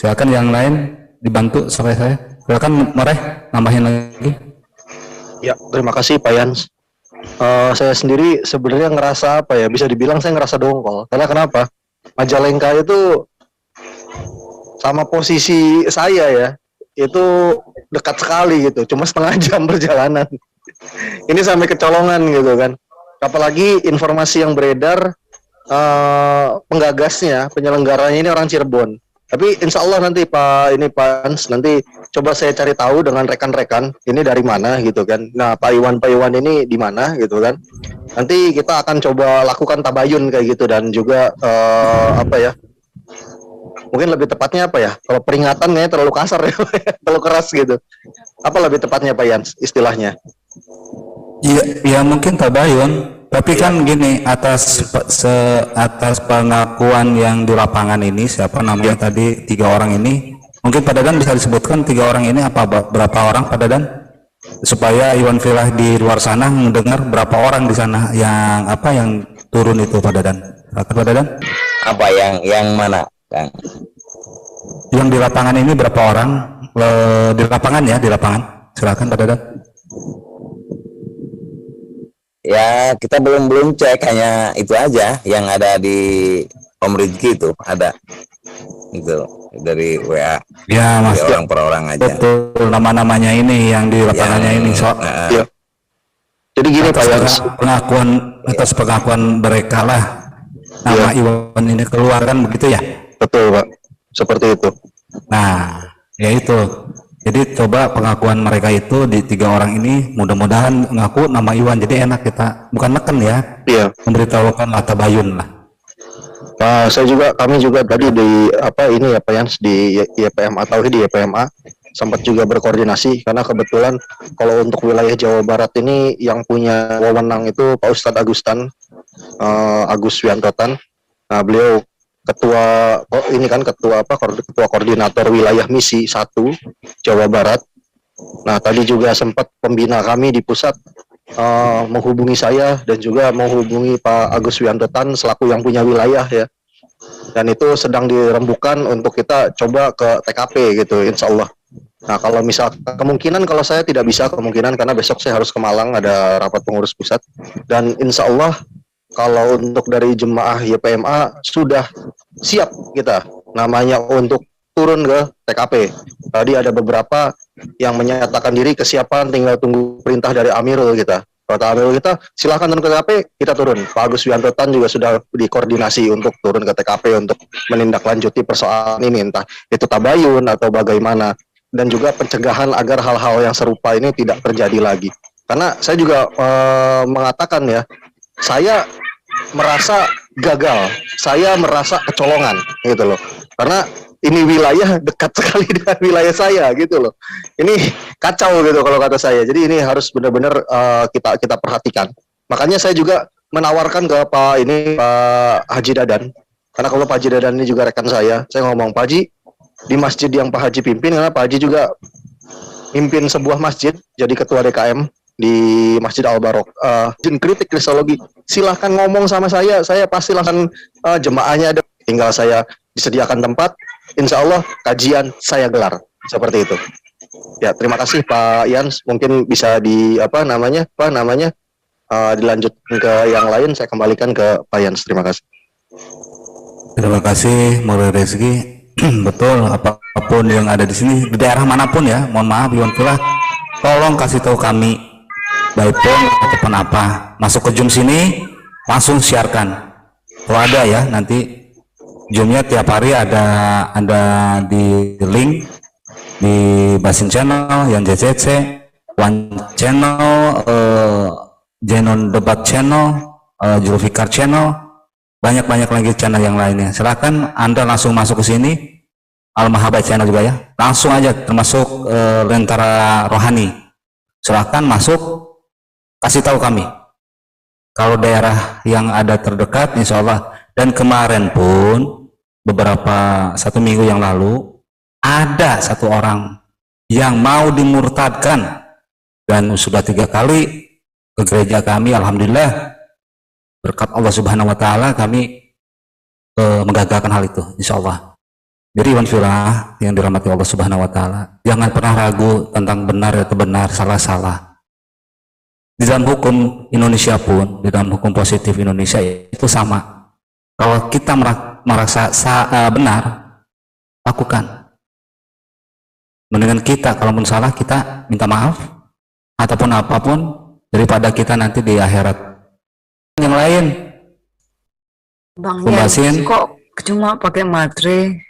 Silakan yang lain dibantu sampai saya. Silakan Moreh, nambahin lagi.
Ya, terima kasih Pak Yans. saya sendiri sebenarnya ngerasa apa ya, bisa dibilang saya ngerasa dongkol. Karena kenapa? Majalengka itu sama posisi saya ya, itu dekat sekali gitu, cuma setengah jam perjalanan. Ini sampai kecolongan gitu kan. Apalagi informasi yang beredar, penggagasnya, penyelenggaranya ini orang Cirebon. Tapi insya Allah nanti Pak Hans, nanti coba saya cari tahu dengan rekan-rekan ini dari mana gitu kan. Nah Pak Iwan ini di mana gitu kan. Nanti kita akan coba lakukan tabayun kayak gitu, dan juga apa ya, mungkin lebih tepatnya apa ya, kalau peringatan kayaknya terlalu kasar ya, terlalu keras gitu. Apa lebih tepatnya Pak Yans istilahnya?
Ya mungkin tabayun. Tapi kan gini, atas pengakuan yang di lapangan ini, siapa namanya tadi 3 orang ini, mungkin Pak Dadan bisa disebutkan 3 orang ini berapa orang Pak Dadan, supaya Iwan Filah di luar sana mendengar berapa orang di sana yang turun itu Pak Dadan. Pak Dadan?
Apa yang mana, Kang?
Yang di lapangan ini berapa orang? Di lapangan ya, di lapangan. Silakan Pak Dadan.
Ya kita belum cek, hanya itu aja yang ada di Om Rizky itu ada itu dari WA
ya Mas,
orang per orang aja.
Betul, nama-namanya ini yang di lapangannya ini
ya. Jadi gini Pak Yans,
atas pengakuan mereka lah nama Iwan ini keluar kan begitu ya?
Betul Pak, seperti itu.
Nah ya itu, jadi coba pengakuan mereka itu di 3 orang ini, mudah-mudahan ngaku nama Iwan, jadi enak kita, bukan neken ya, memberitahukan lah, tabayun lah.
Kami juga tadi di ini ya Pak Yans, di YPMA Tauhid, di YPMA sempat juga berkoordinasi, karena kebetulan kalau untuk wilayah Jawa Barat ini yang punya wewenang itu Pak Ustadz Agus Wiantotan. Nah beliau ketua koordinator wilayah misi 1 Jawa Barat. Nah tadi juga sempat pembina kami di pusat menghubungi saya dan juga menghubungi Pak Agus Wiantotan selaku yang punya wilayah ya, dan itu sedang dirembukan untuk kita coba ke TKP gitu insya Allah. Nah kalau misal kemungkinan, kalau saya tidak bisa kemungkinan karena besok saya harus ke Malang, ada rapat pengurus pusat, dan insya Allah kalau untuk dari jemaah YPMA sudah siap kita namanya untuk turun ke TKP. Tadi ada beberapa yang menyatakan diri kesiapan, tinggal tunggu perintah dari Amirul kita. Kata Amirul kita, silahkan turun ke TKP, kita turun. Pak Agus Wiantotan juga sudah dikoordinasi untuk turun ke TKP untuk menindaklanjuti persoalan ini, entah itu tabayun atau bagaimana, dan juga pencegahan agar hal-hal yang serupa ini tidak terjadi lagi. Karena saya juga mengatakan ya, saya merasa gagal, saya merasa kecolongan gitu loh, karena ini wilayah dekat sekali dengan wilayah saya gitu loh. Ini kacau gitu kalau kata saya. Jadi ini harus benar-benar kita perhatikan. Makanya saya juga menawarkan ke Pak Haji Dadan, karena kalau Pak Haji Dadan ini juga rekan saya ngomong, Pak Haji, di masjid yang Pak Haji pimpin, karena Pak Haji juga pimpin sebuah masjid, jadi ketua DKM di Masjid Al-Barok, kritik kristologi, silahkan ngomong sama saya pasti langsung jemaahnya ada, tinggal saya disediakan tempat, insya Allah kajian saya gelar, seperti itu. Ya terima kasih Pak Yans, mungkin bisa dilanjutkan ke yang lain, saya kembalikan ke Pak Yans. Terima kasih.
Terima kasih Mulai Rezeki. Betul, apapun yang ada di sini, di daerah manapun ya, mohon maaf Iwan Filah, tolong kasih tahu kami, baik pun ataupun apa, masuk ke Zoom sini langsung siarkan. Kalau ada ya, nanti Zoom-nya tiap hari ada di link di Basin Channel, yang JCC, One Channel, Zenon Debat Channel, Julfikar Channel, banyak lagi channel yang lainnya. Silakan Anda langsung masuk ke sini, Al-Mahabah Channel juga ya, langsung aja, termasuk Lentera Rohani. Silakan masuk, kasih tahu kami kalau daerah yang ada terdekat, insya Allah. Dan kemarin pun beberapa 1 minggu yang lalu ada 1 orang yang mau dimurtadkan, dan sudah 3 kali ke gereja kami, alhamdulillah berkat Allah Subhanahu wa Ta'ala kami menggagalkan hal itu, insya Allah. Jadi Iwan Filah yang dirahmati Allah Subhanahu wa Ta'ala, jangan pernah ragu tentang benar atau benar, salah-salah. Di dalam hukum Indonesia pun, di dalam hukum positif Indonesia itu sama. Kalau kita merasa benar, lakukan. Mendingan kita, kalaupun salah, kita minta maaf, ataupun apapun, daripada kita nanti di akhirat. Yang lain,
Bang
Pembahasin.
Yan, kok cuma pakai matre?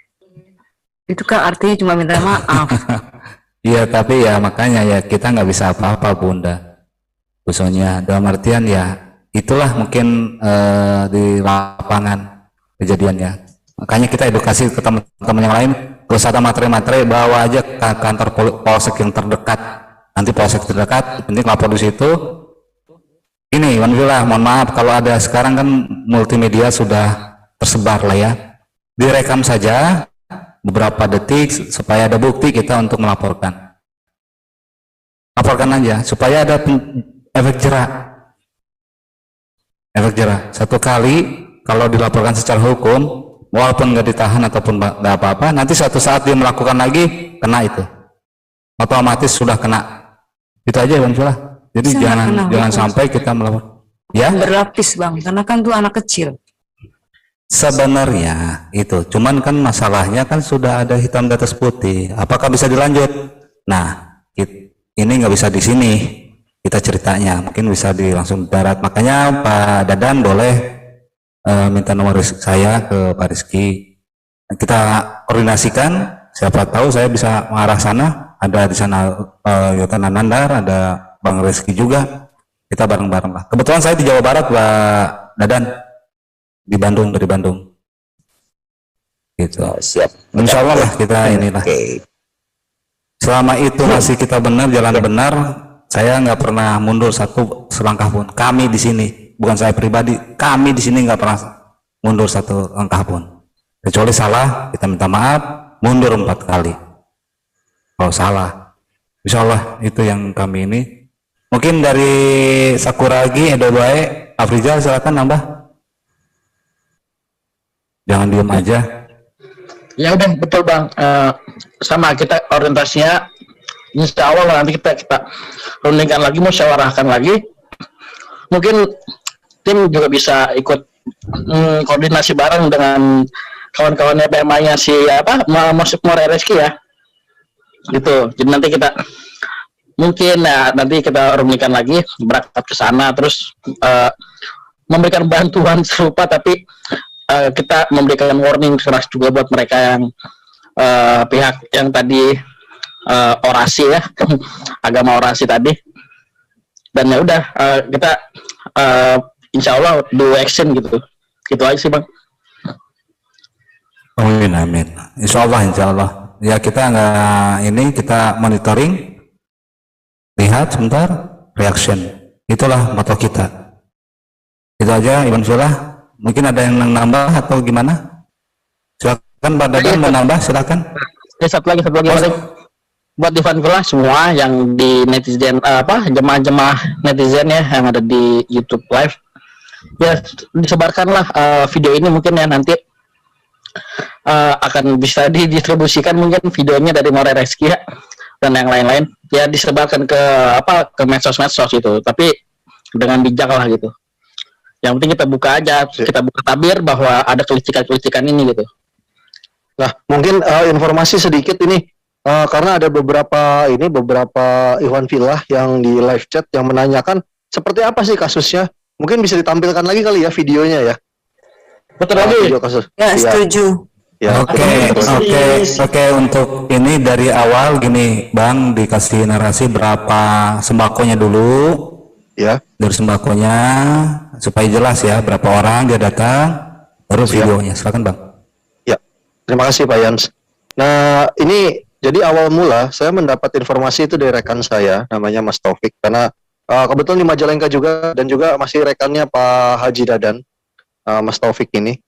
Itu kan artinya cuma minta maaf.
iya tapi ya makanya ya kita nggak bisa apa-apa Bunda. Khususnya dalam artian ya itulah mungkin di lapangan kejadiannya. Makanya kita edukasi ke teman-teman yang lain, kalau ada matre-matre bawa aja ke kantor polsek yang terdekat. Nanti polsek terdekat, penting lapor di situ. Ini alhamdulillah, mohon maaf kalau ada sekarang kan multimedia sudah tersebar lah ya. Direkam saja beberapa detik supaya ada bukti kita untuk melaporkan. Laporkan aja supaya ada efek jerak. Efek jerak. Satu kali kalau dilaporkan secara hukum, walaupun nggak ditahan ataupun nggak apa-apa, nanti suatu saat dia melakukan lagi, kena itu. Otomatis sudah kena. Itu aja Bang Fila. Jadi
Bisa
jangan sampai kita melapor. Ya?
Berlapis Bang, karena kan tuh anak kecil.
Sebenarnya itu, cuman kan masalahnya kan sudah ada hitam di atas putih. Apakah bisa dilanjut? Nah, ini nggak bisa di sini kita ceritanya, mungkin bisa langsung di darat. Makanya Pak Dadan boleh minta nomor saya ke Pak Rizky. Kita koordinasikan. Siapa tahu saya bisa mengarah sana. Ada di sana Yotan Anandar, ada Bang Rizky juga. Kita bareng-bareng lah. Kebetulan saya di Jawa Barat Pak Dadan. Di Bandung, dari Bandung gitu.
Siap.
Insya Allah lah kita inilah. Selama itu masih kita benar, jalan benar, saya nggak pernah mundur satu selangkah pun. Kami di sini, bukan saya pribadi, kami di sini nggak pernah mundur satu langkah pun. Kecuali salah, kita minta maaf, mundur 4 kali. Kalau salah, insya Allah itu yang kami ini. Mungkin dari Sakuragi, Edo Bae, Afrizal silakan nambah. Jangan diem aja.
Ya udah betul Bang. Sama kita orientasinya insya Allah lah, nanti kita rundingkan lagi, musyawarahkan lagi. Mungkin tim juga bisa ikut koordinasi bareng dengan kawan-kawannya PMA-nya si More Reski ya. Gitu. Jadi nanti kita mungkin nanti kita rundingkan lagi, berangkat ke sana terus memberikan bantuan serupa, tapi kita memberikan warning keras juga buat mereka yang pihak yang tadi orasi ya, agama orasi tadi. Dan ya udah kita insya Allah do action gitu. Gitu aja sih Bang.
Amin amin. Insya Allah. Ya kita nggak ini, kita monitoring, lihat sebentar, reaction. Itulah moto kita. Itu aja Iwan Fila. Mungkin ada yang nambah atau gimana? Silakan Pak Dadan mau nambah, silakan.
Ya, satu lagi buat Ivan Villa semua yang di netizen jemaah-jemaah netizen ya yang ada di YouTube Live, ya disebarkanlah video ini, mungkin ya nanti akan bisa didistribusikan mungkin videonya dari More Reski ya, dan yang lain-lain ya disebarkan ke medsos-medsos itu, tapi dengan bijak lah gitu. Yang penting kita buka aja, kita buka tabir bahwa ada kelicikan-kelicikan ini gitu.
Nah, mungkin informasi sedikit ini, karena ada beberapa Iwan Villa yang di live chat yang menanyakan seperti apa sih kasusnya. Mungkin bisa ditampilkan lagi kali ya videonya ya.
Betul lagi.
Video kasus.
Ya, setuju.
Ya,
Oke, untuk ini dari awal gini Bang, dikasih narasi berapa sembakonya dulu. Ya, dari sembakonya supaya jelas ya berapa orang dia datang, baru videonya. Silakan Bang.
Ya, terima kasih Pak Yans. Nah, ini jadi awal mula saya mendapat informasi itu dari rekan saya, namanya Mas Taufik, karena kebetulan di Majalengka juga, dan juga masih rekannya Pak Haji Dadan, Mas Taufik ini.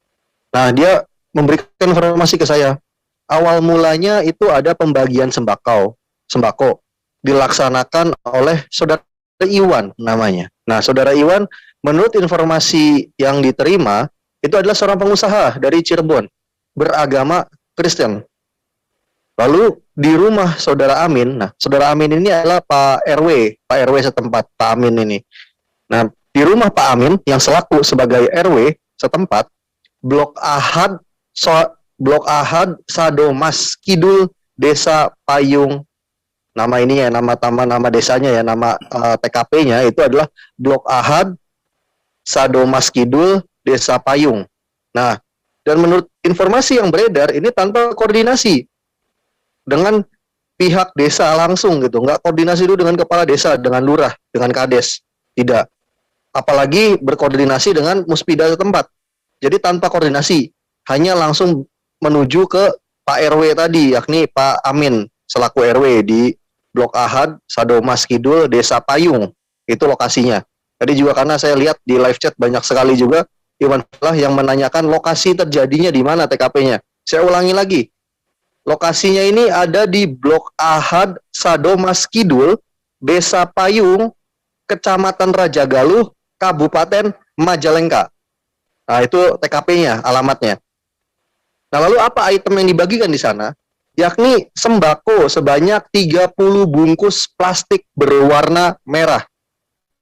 Nah, dia memberikan informasi ke saya. Awal mulanya itu ada pembagian sembako dilaksanakan oleh saudara Iwan namanya. Nah, saudara Iwan menurut informasi yang diterima itu adalah seorang pengusaha dari Cirebon beragama Kristen. Lalu di rumah saudara Amin. Nah, saudara Amin ini adalah Pak RW setempat, Pak Amin ini. Nah, di rumah Pak Amin yang selaku sebagai RW setempat, Blok Ahad Sadomas Kidul, Desa Payung. Nama ini ya, nama desanya ya, nama TKP-nya itu adalah Blok Ahad Sadomas Kidul, Desa Payung. Nah, dan menurut informasi yang beredar ini tanpa koordinasi dengan pihak desa langsung gitu, nggak koordinasi dulu dengan kepala desa, dengan lurah, dengan kades, tidak. Apalagi berkoordinasi dengan muspida setempat. Jadi tanpa koordinasi, hanya langsung menuju ke Pak RW tadi, yakni Pak Amin selaku RW di Blok Ahad Sadomas Kidul, Desa Payung. Itu lokasinya. Tadi juga karena saya lihat di live chat banyak sekali juga Iwan lah yang menanyakan lokasi terjadinya di mana TKP-nya. Saya ulangi lagi. Lokasinya ini ada di Blok Ahad Sadomas Kidul, Desa Payung, Kecamatan Raja Galuh, Kabupaten Majalengka. Nah, itu TKP-nya, alamatnya. Nah, lalu apa item yang dibagikan di sana? Yakni sembako sebanyak 30 bungkus plastik berwarna merah.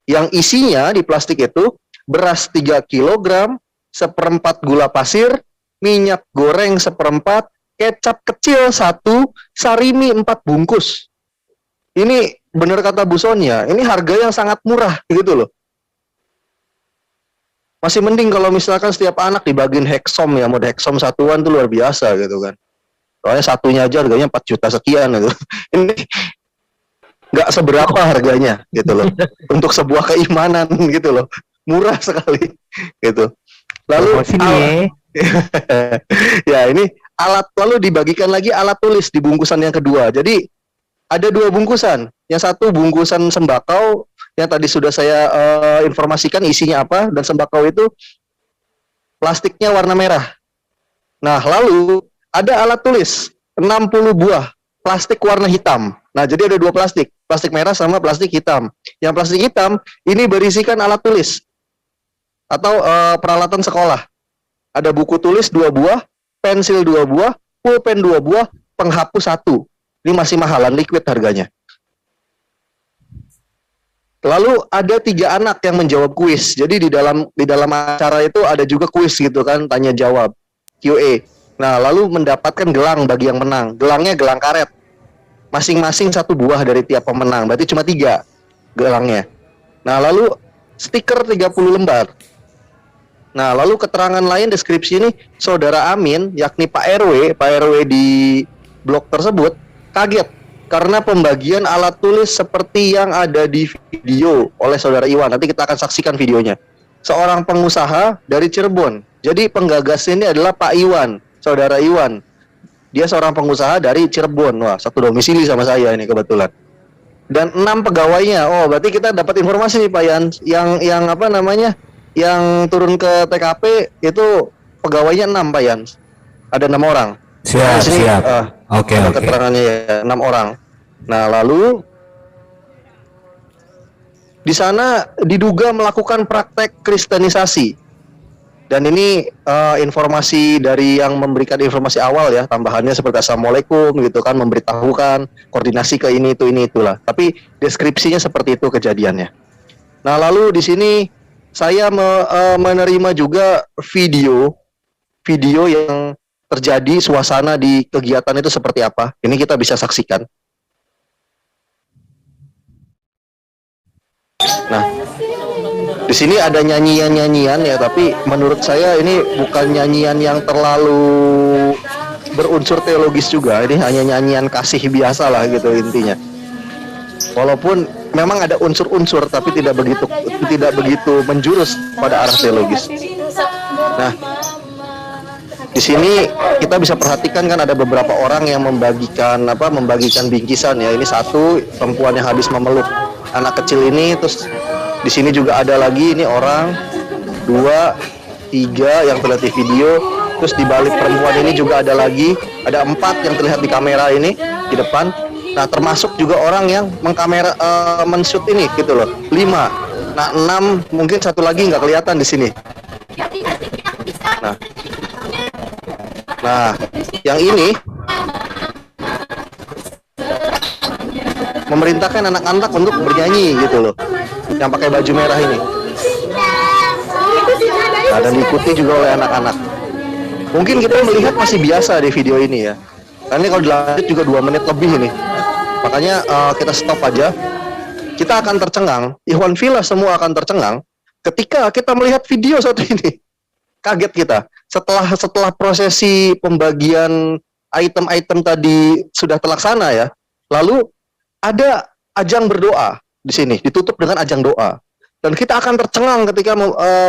Yang isinya di plastik itu beras 3 kg, seperempat gula pasir, minyak goreng seperempat, kecap kecil 1, sarimi 4 bungkus. Ini benar kata Bu Sonia, ini harga yang sangat murah gitu loh. Masih mending kalau misalkan setiap anak dibagiin Hexom ya, mode Hexom satuan tuh luar biasa gitu kan. Soalnya satunya aja harganya 4 juta sekian gitu. Ini nggak seberapa harganya gitu loh. Untuk sebuah keimanan gitu loh. Murah sekali gitu. Lalu ya ini alat, lalu dibagikan lagi alat tulis di bungkusan yang kedua. Jadi ada 2 bungkusan. Yang satu bungkusan sembako yang tadi sudah saya informasikan isinya apa, dan sembako itu plastiknya warna merah. Nah, lalu ada alat tulis 60 buah plastik warna hitam. Nah, jadi ada 2 plastik merah sama plastik hitam. Yang plastik hitam ini berisikan alat tulis atau peralatan sekolah. Ada buku tulis 2 buah, pensil 2 buah, pulpen 2 buah, penghapus 1. Ini masih mahalan, liquid harganya. Lalu ada 3 anak yang menjawab kuis. Jadi di dalam acara itu ada juga kuis gitu kan, tanya jawab, QA. Nah, lalu mendapatkan gelang bagi yang menang. Gelangnya gelang karet. Masing-masing 1 buah dari tiap pemenang. Berarti cuma 3 gelangnya. Nah, lalu stiker 30 lembar. Nah, lalu keterangan lain deskripsi ini, Saudara Amin, yakni Pak RW di blok tersebut, kaget karena pembagian alat tulis seperti yang ada di video oleh Saudara Iwan. Nanti kita akan saksikan videonya. Seorang pengusaha dari Cirebon. Jadi penggagas ini adalah Pak Iwan, Saudara Iwan. Dia seorang pengusaha dari Cirebon. Wah, satu domisili sama saya ini kebetulan. Dan 6 pegawainya. Oh, berarti kita dapat informasi nih Pak Yan. Yang apa namanya? Yang turun ke TKP itu pegawainya 6 Pak Yan. Ada 6 orang.
Siap. Oke.
Keterangannya ya 6 orang. Nah, lalu di sana diduga melakukan praktek kristenisasi. Dan ini informasi dari yang memberikan informasi awal ya, tambahannya seperti Assalamualaikum gitu kan, memberitahukan koordinasi ke ini itulah. Tapi deskripsinya seperti itu kejadiannya. Nah, lalu di sini saya menerima juga video yang terjadi, suasana di kegiatan itu seperti apa. Ini kita bisa saksikan. Nah, di sini ada nyanyian ya, tapi menurut saya ini bukan nyanyian yang terlalu berunsur teologis juga. Ini hanya nyanyian kasih biasa lah gitu intinya. Walaupun memang ada unsur-unsur, tapi tidak begitu menjurus pada arah teologis. Nah, di sini kita bisa perhatikan kan ada beberapa orang yang membagikan bingkisan ya. Ini satu perempuan yang habis memeluk anak kecil ini, terus di sini juga ada lagi ini orang 2, 3 yang terlihat di video, terus di balik perempuan ini juga ada 4 yang terlihat di kamera ini di depan. Nah, termasuk juga orang yang men-shoot ini gitu loh. 5. Nah, 6 mungkin satu lagi nggak kelihatan di sini. Nah, yang ini memerintahkan anak-anak untuk bernyanyi gitu loh, yang pakai baju merah ini. Nah, dan diikuti juga oleh anak-anak. Mungkin kita melihat masih biasa di video ini ya, karena kalau dilanjut juga 2 menit lebih ini. Makanya kita stop aja. Kita akan tercengang, Ikhwan Fillah semua akan tercengang ketika kita melihat video satu ini. Kaget kita setelah prosesi pembagian item-item tadi sudah terlaksana ya. Lalu ada ajang berdoa di sini, ditutup dengan ajang doa. Dan kita akan tercengang ketika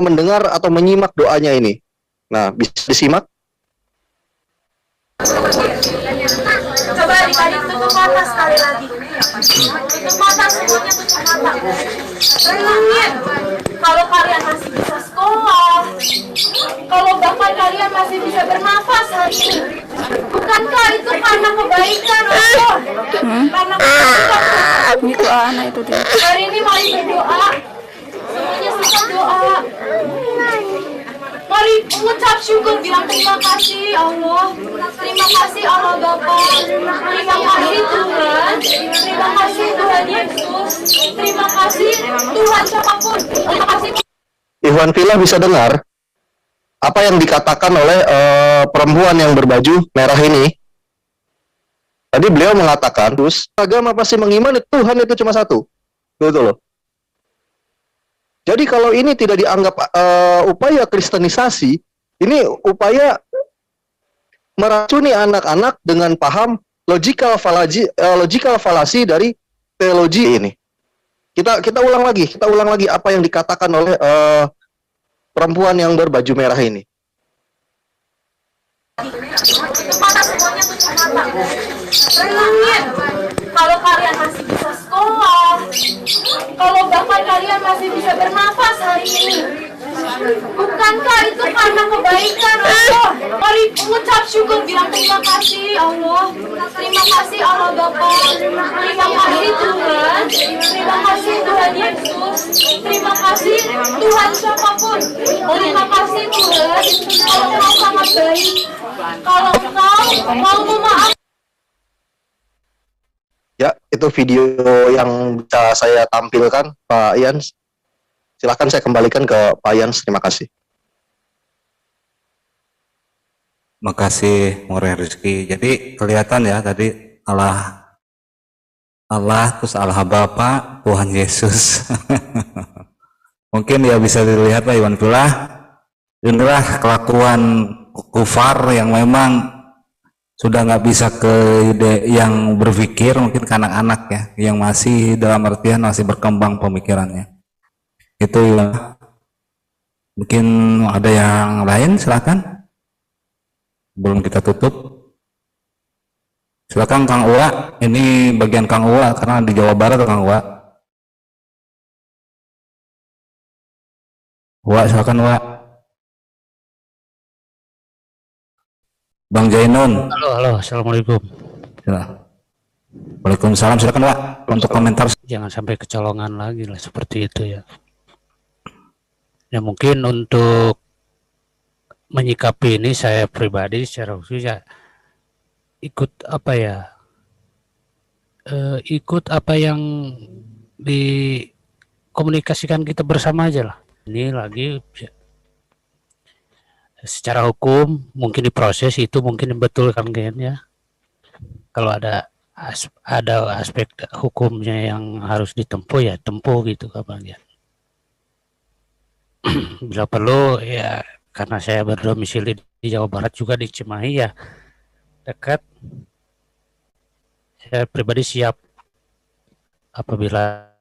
mendengar atau menyimak doanya ini. Nah, bisa disimak.
Coba adik-adik tutup mata sekali lagi. Tutup mata, semuanya tutup mata. Renungin, kalau kalian masih bisa sekolah, kalau bahkan kalian masih bisa bernafas hari ini, bukankah itu karena kebaikan Allah? Karena kebaikan
itu anak itu dia.
hari ini mari berdoa. Semuanya siap doa. Mari mengucap syukur, bilang terima kasih Allah. Terima kasih Allah Bapa. Terima kasih Tuhan. Terima kasih Tuhan Yesus. Terima kasih Tuhan siapapun. Terima kasih.
Ikhwan Fillah bisa dengar apa yang dikatakan oleh perempuan yang berbaju merah ini. Tadi beliau mengatakan, terus agama pasti mengimani Tuhan itu cuma satu. Gitu loh. Jadi kalau ini tidak dianggap upaya kristenisasi, ini upaya meracuni anak-anak dengan paham logical falasi dari teologi ini. Kita ulang lagi apa yang dikatakan oleh perempuan yang berbaju merah ini.
Mata semuanya tutup mata. Renungin, kalau kalian masih bisa sekolah, kalau bahkan kalian masih bisa bernafas hari ini, bukankah itu karena kebaikan Allah? Mari mengucap syukur, bilang terima kasih Allah. Terima kasih Allah Bapa. Terima kasih Tuhan. Terima kasih Tuhan Yesus. Terima kasih Tuhan siapapun. Terima kasih Tuhan. Kalau Engkau sangat baik, kalau Engkau mau memaafkan.
Ya, itu video yang bisa saya tampilkan, Pak Yans. Silahkan saya kembalikan ke Pak Yans. Terima kasih.
Terima kasih, Murah Rizki. Jadi kelihatan ya tadi Allah terus Allah Bapa, Tuhan Yesus. Mungkin ya bisa dilihat lah Ikhwan Fillah. Inilah kelakuan kufar yang memang sudah nggak bisa ke ide yang berpikir, mungkin ke anak-anak ya, yang masih dalam artian masih berkembang pemikirannya. Itu ya. Mungkin ada yang lain, silakan. Belum kita tutup. Silakan Kang Uwa, ini bagian Kang Uwa karena di Jawa Barat Kang Uwa. Uwa, silakan Uwa. Bang Jainun.
Halo, assalamualaikum.
Ya. Waalaikumsalam, silakan Wak untuk komentar.
Jangan sampai kecolongan lagi lah seperti itu ya. Ya mungkin untuk menyikapi ini saya pribadi secara khusus ya ikut apa yang dikomunikasikan kita bersama aja lah. Ini lagi secara hukum mungkin diproses itu mungkin betul kan ya. Kalau ada aspek hukumnya yang harus ditempuh ya tempuh gitu kapan ya. Bila perlu ya, karena saya berdomisili di Jawa Barat juga di Cimahi ya dekat, saya pribadi siap apabila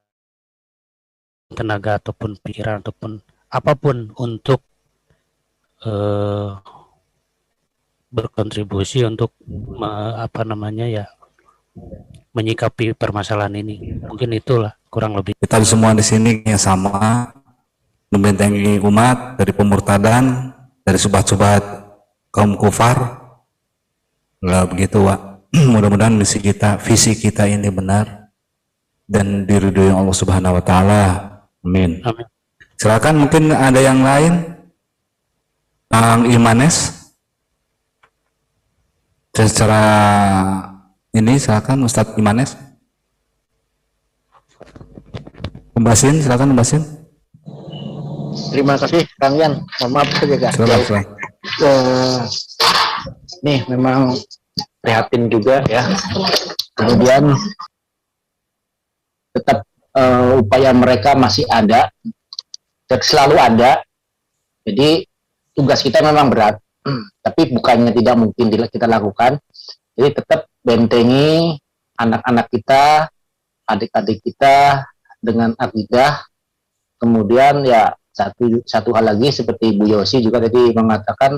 tenaga ataupun pikiran ataupun apapun untuk berkontribusi untuk menyikapi permasalahan ini. Mungkin itulah kurang lebih.
Kita semua di sini yang sama, membentengi umat dari pemurtadan, dari subhat-subhat kaum kufar. Lah begitu, Wak. Mudah-mudahan visi kita ini benar dan diridhoi Allah Subhanahu wa taala. Amin.
Amin.
Silakan, mungkin ada yang lain. Kang Imanes, secara ini silakan Ustadz Imanes. Pembasin, silakan Pembasin.
Terima kasih Kang Yan. Mohon maaf saja Kak.
Silakan.
Nih memang prihatin juga ya. Kemudian tetap upaya mereka masih ada, selalu ada. Jadi tugas kita memang berat, tapi bukannya tidak mungkin kita lakukan. Jadi tetap bentengi anak-anak kita, adik-adik kita dengan akidah. Kemudian ya satu hal lagi seperti Bu Yosi juga tadi mengatakan,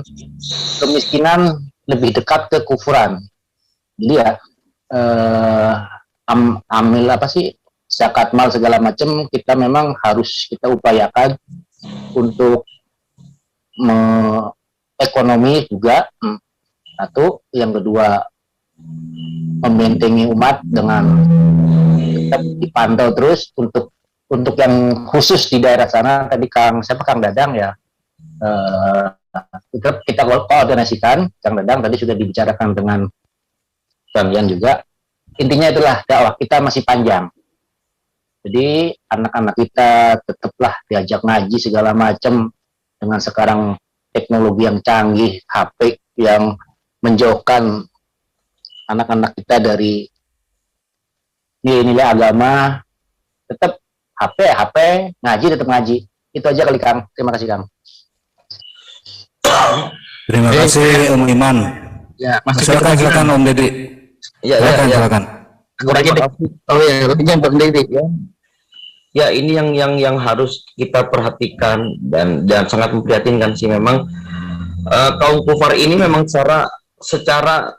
kemiskinan lebih dekat ke kufuran. Jadi ya amil apa sih, zakat mal segala macam kita memang harus kita upayakan untuk ekonomi juga. Satu, yang kedua membentengi umat dengan tetap dipantau terus untuk yang khusus di daerah sana. Tadi Kang Dadang ya, kita koordinasikan. Kang Dadang tadi sudah dibicarakan dengan Kang Yan juga. Intinya itulah, dakwah kita masih panjang. Jadi anak-anak kita tetaplah diajak ngaji segala macam. Dengan sekarang teknologi yang canggih, HP yang menjauhkan anak-anak kita dari nilai agama, tetap HP, ngaji tetap ngaji. Itu aja kali Kang. Terima kasih Kang.
Terima kasih Om Iman.
Ya,
silakan Om Deddy. Silakan.
Ya, ini yang harus kita perhatikan dan sangat memprihatinkan sih memang kaum kufar ini memang secara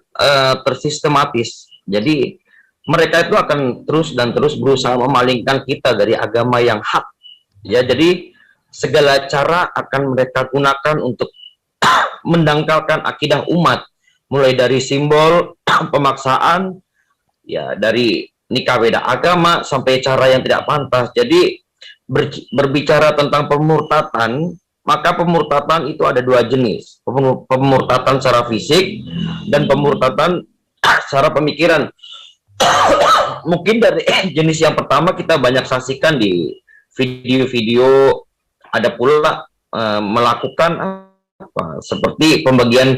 tersistematis. Jadi mereka itu akan terus berusaha memalingkan kita dari agama yang hak. Ya, jadi segala cara akan mereka gunakan untuk mendangkalkan akidah umat, mulai dari simbol pemaksaan, ya dari nikah beda agama sampai cara yang tidak pantas. Jadi berbicara tentang pemurtatan, maka pemurtatan itu ada dua jenis, pemurtatan secara fisik dan pemurtatan secara pemikiran. Mungkin dari jenis yang pertama kita banyak saksikan di video-video, ada pula melakukan seperti pembagian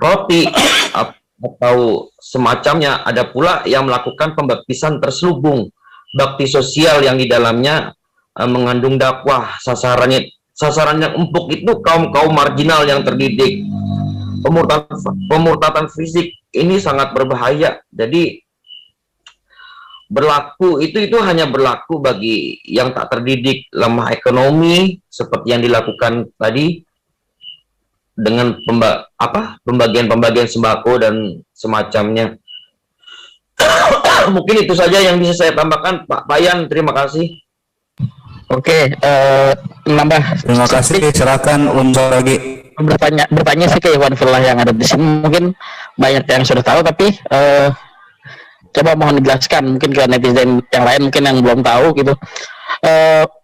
roti atau semacamnya. Ada pula yang melakukan pembaptisan terselubung, bakti sosial yang di dalamnya mengandung dakwah. Sasaran yang empuk itu kaum marginal yang terdidik. Pemurtatan fisik ini sangat berbahaya. Jadi itu hanya berlaku bagi yang tak terdidik, lemah ekonomi, seperti yang dilakukan tadi dengan pembagian sembako dan semacamnya. Mungkin itu saja yang bisa saya tambahkan, Pak Bayan. Terima kasih.
Oke, nambah.
Terima kasih. Silakan unsur lagi.
Bertanya sih ke Iwan Fillah yang ada di sini. Mungkin banyak yang sudah tahu, tapi coba mohon dijelaskan mungkin ke netizen yang lain mungkin yang belum tahu gitu.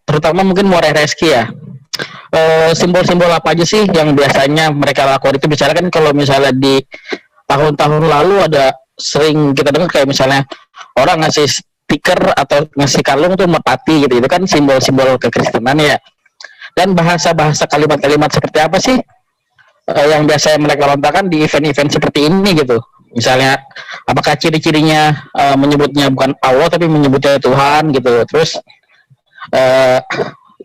Terutama mungkin Muara Reski ya. Simbol-simbol apa aja sih yang biasanya mereka lakukan itu? Bicara kan kalau misalnya di tahun-tahun lalu ada sering kita dengar kayak misalnya orang ngasih stiker atau ngasih kalung tuh merpati gitu, itu kan simbol-simbol kekristenan ya. Dan bahasa-bahasa kalimat-kalimat seperti apa sih yang biasanya mereka lontarkan di event-event seperti ini gitu? Misalnya apakah ciri-cirinya menyebutnya bukan Allah tapi menyebutnya Tuhan gitu. Terus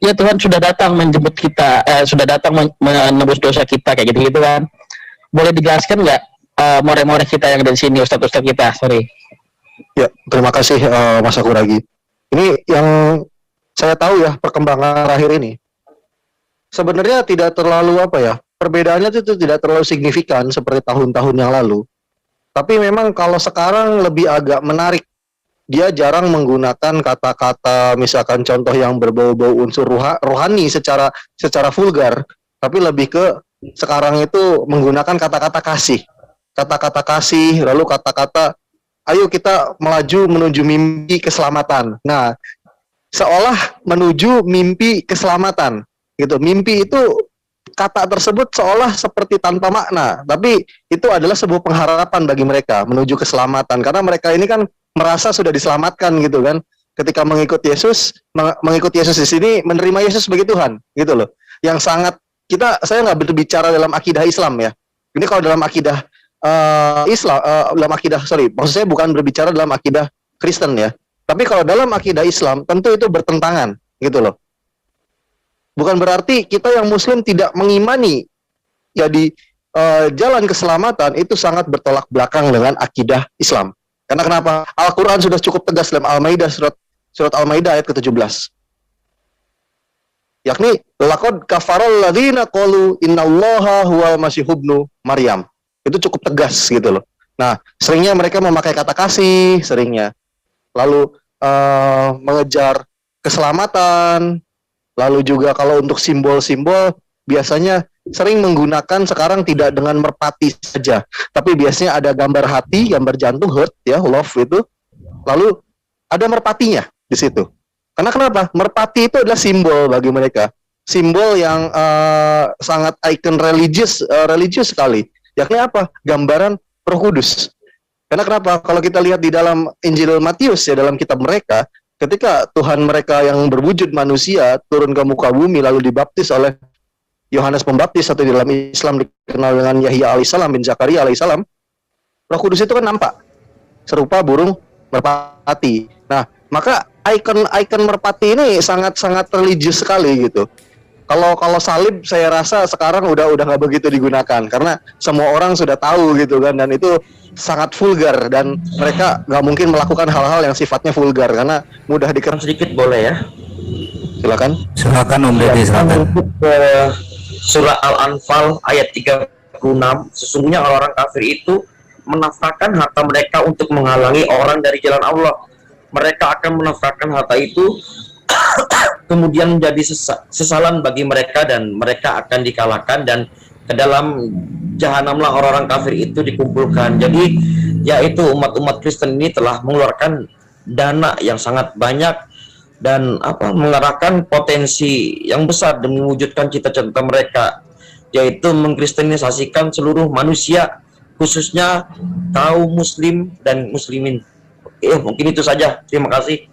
ya Tuhan sudah datang menjemput kita, sudah datang menebus dosa kita kayak gitu kan. Boleh dijelaskan nggak more-more kita yang dari sini, ustadz-ustadz kita? Sorry.
Ya, terima kasih Mas Akuragi. Ini yang saya tahu ya, perkembangan terakhir ini sebenarnya tidak terlalu perbedaannya itu tidak terlalu signifikan seperti tahun-tahun yang lalu. Tapi memang kalau sekarang lebih agak menarik. Dia jarang menggunakan kata-kata, misalkan contoh yang berbau-bau unsur rohani secara vulgar, tapi lebih ke sekarang itu menggunakan kata-kata kasih. Kata-kata kasih, lalu kata-kata ayo kita melaju menuju mimpi keselamatan. Nah, seolah menuju mimpi keselamatan gitu. Mimpi itu kata tersebut seolah seperti tanpa makna, tapi itu adalah sebuah pengharapan bagi mereka menuju keselamatan, karena mereka ini kan merasa sudah diselamatkan gitu kan. ketika mengikut Yesus di sini menerima Yesus sebagai Tuhan, gitu loh. Yang sangat saya nggak berbicara dalam akidah Islam ya. Ini kalau dalam akidah maksud saya bukan berbicara dalam akidah Kristen ya. Tapi kalau dalam akidah Islam tentu itu bertentangan, gitu loh. Bukan berarti kita yang Muslim tidak mengimani jadi jalan keselamatan itu sangat bertolak belakang dengan akidah Islam. Karena kenapa? Al-Quran sudah cukup tegas dalam Al-Maidah surat Al-Maidah ayat ke-17. Yakni laqad kafaral ladzina qalu innallaha huwal masihub ibnu Maryam. Itu cukup tegas gitu loh. Nah, seringnya mereka memakai kata kasih, seringnya. Lalu mengejar keselamatan. Lalu juga kalau untuk simbol-simbol biasanya sering menggunakan sekarang tidak dengan merpati saja, tapi biasanya ada gambar hati, gambar jantung, heart ya, love itu. Lalu ada merpatinya di situ. Karena kenapa? Merpati itu adalah simbol bagi mereka, simbol yang sangat ikon religius sekali. Yakni apa? Gambaran Roh Kudus. Karena kenapa? Kalau kita lihat di dalam Injil Matius ya, dalam kitab mereka, ketika Tuhan mereka yang berwujud manusia turun ke muka bumi lalu dibaptis oleh Yohanes Pembaptis atau di dalam Islam dikenal dengan Yahya alaihissalam bin Zakaria alaihissalam, Roh Kudus itu kan nampak serupa burung merpati. Nah, maka ikon merpati ini sangat religius sekali gitu. Kalau salib saya rasa sekarang udah nggak begitu digunakan karena semua orang sudah tahu gitu kan, dan itu sangat vulgar dan mereka nggak mungkin melakukan hal-hal yang sifatnya vulgar karena mudah dikenal.
Sedikit boleh ya?
Silakan Om Deddy, silakan.
Surah Al-Anfal ayat 36, sesungguhnya orang-orang kafir itu menafkahkan harta mereka untuk menghalangi orang dari jalan Allah. Mereka akan menafkahkan harta itu kemudian menjadi sesalan bagi mereka dan mereka akan dikalahkan dan ke dalam jahanamlah orang-orang kafir itu dikumpulkan. Jadi yaitu umat-umat Kristen ini telah mengeluarkan dana yang sangat banyak dan mengarahkan potensi yang besar demi mewujudkan cita-cita mereka, yaitu mengkristenisasikan seluruh manusia, khususnya kaum muslim dan muslimin. Mungkin itu saja. Terima kasih.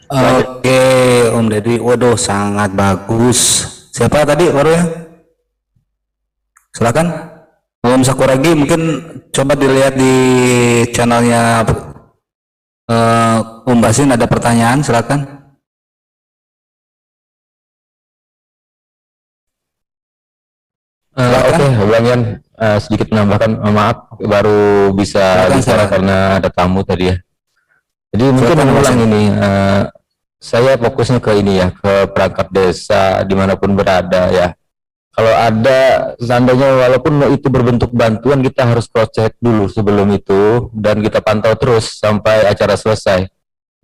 Oke, Om Deddy, waduh sangat bagus. Siapa tadi baru ya? Silakan. Om Sakuragi, mungkin coba dilihat di channelnya Om Basin, ada pertanyaan, silakan.
Oke, Bang Yan, sedikit menambahkan, maaf baru bisa bicara karena ada tamu tadi ya. Jadi mungkin mengulang ini, saya fokusnya ke ini ya, ke perangkat desa dimanapun berada ya. Kalau ada seandainya walaupun itu berbentuk bantuan, kita harus cross check dulu sebelum itu dan kita pantau terus sampai acara selesai.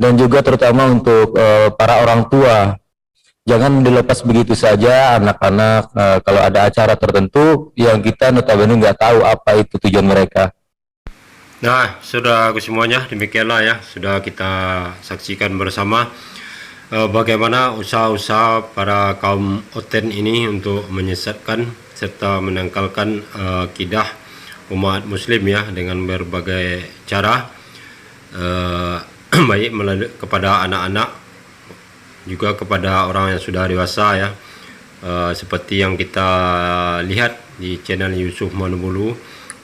Dan juga terutama untuk para orang tua, jangan dilepas begitu saja anak-anak kalau ada acara tertentu yang kita notabene nggak tahu apa itu tujuan mereka.
Nah, saudaraku semuanya, demikianlah ya, sudah kita saksikan bersama bagaimana usaha-usaha para kaum Oten ini untuk menyesatkan serta menangkalkan akidah umat muslim ya dengan berbagai cara, baik kepada anak-anak juga kepada orang yang sudah dewasa ya, seperti yang kita lihat di channel Yusuf Manubulu.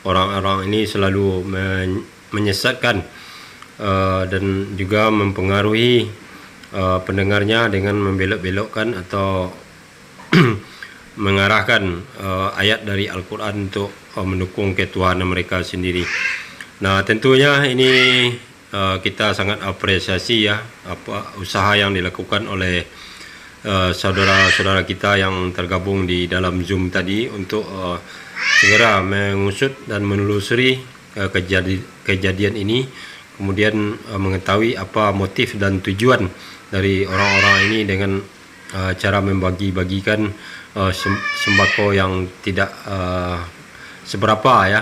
Orang-orang ini selalu menyesatkan dan juga mempengaruhi pendengarnya dengan membelok-belokkan atau mengarahkan ayat dari Al-Quran untuk mendukung ketuhanan mereka sendiri. Nah, tentunya ini kita sangat apresiasi ya apa usaha yang dilakukan oleh saudara-saudara kita yang tergabung di dalam Zoom tadi untuk segera mengusut dan menelusuri kejadian ini, kemudian mengetahui apa motif dan tujuan dari orang-orang ini dengan cara membagi-bagikan sembako yang tidak seberapa ya,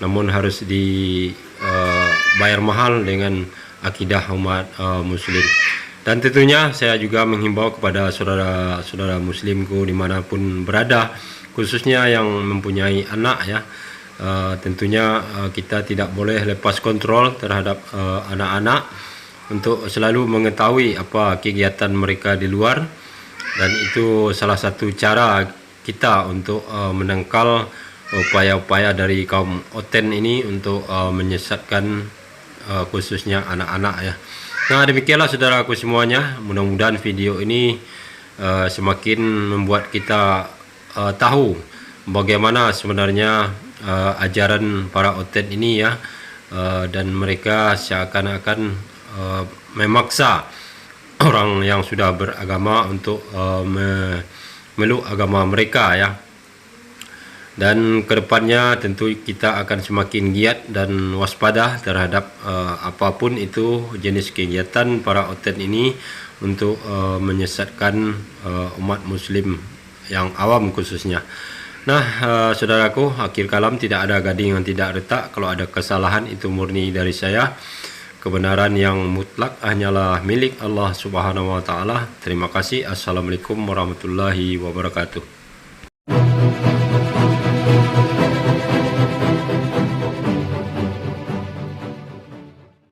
namun harus dibayar mahal dengan akidah umat muslim. Dan tentunya saya juga menghimbau kepada saudara-saudara muslimku dimanapun berada, khususnya yang mempunyai anak ya, tentunya kita tidak boleh lepas kontrol terhadap anak-anak untuk selalu mengetahui apa kegiatan mereka di luar, dan itu salah satu cara kita untuk menangkal upaya-upaya dari kaum Oten ini untuk menyesatkan khususnya anak-anak ya. Nah, demikianlah saudaraku semuanya, mudah-mudahan video ini semakin membuat kita tahu bagaimana sebenarnya ajaran para Oten ini ya, dan mereka seakan-akan memaksa orang yang sudah beragama untuk memeluk agama mereka ya. Dan kedepannya tentu kita akan semakin giat dan waspada terhadap apapun itu jenis kegiatan para Oten ini untuk menyesatkan umat muslim yang awam khususnya. Nah, saudaraku, akhir kalam, tidak ada gading yang tidak retak. Kalau ada kesalahan itu murni dari saya. Kebenaran yang mutlak hanyalah milik Allah Subhanahu wa taala. Terima kasih. Assalamualaikum warahmatullahi wabarakatuh.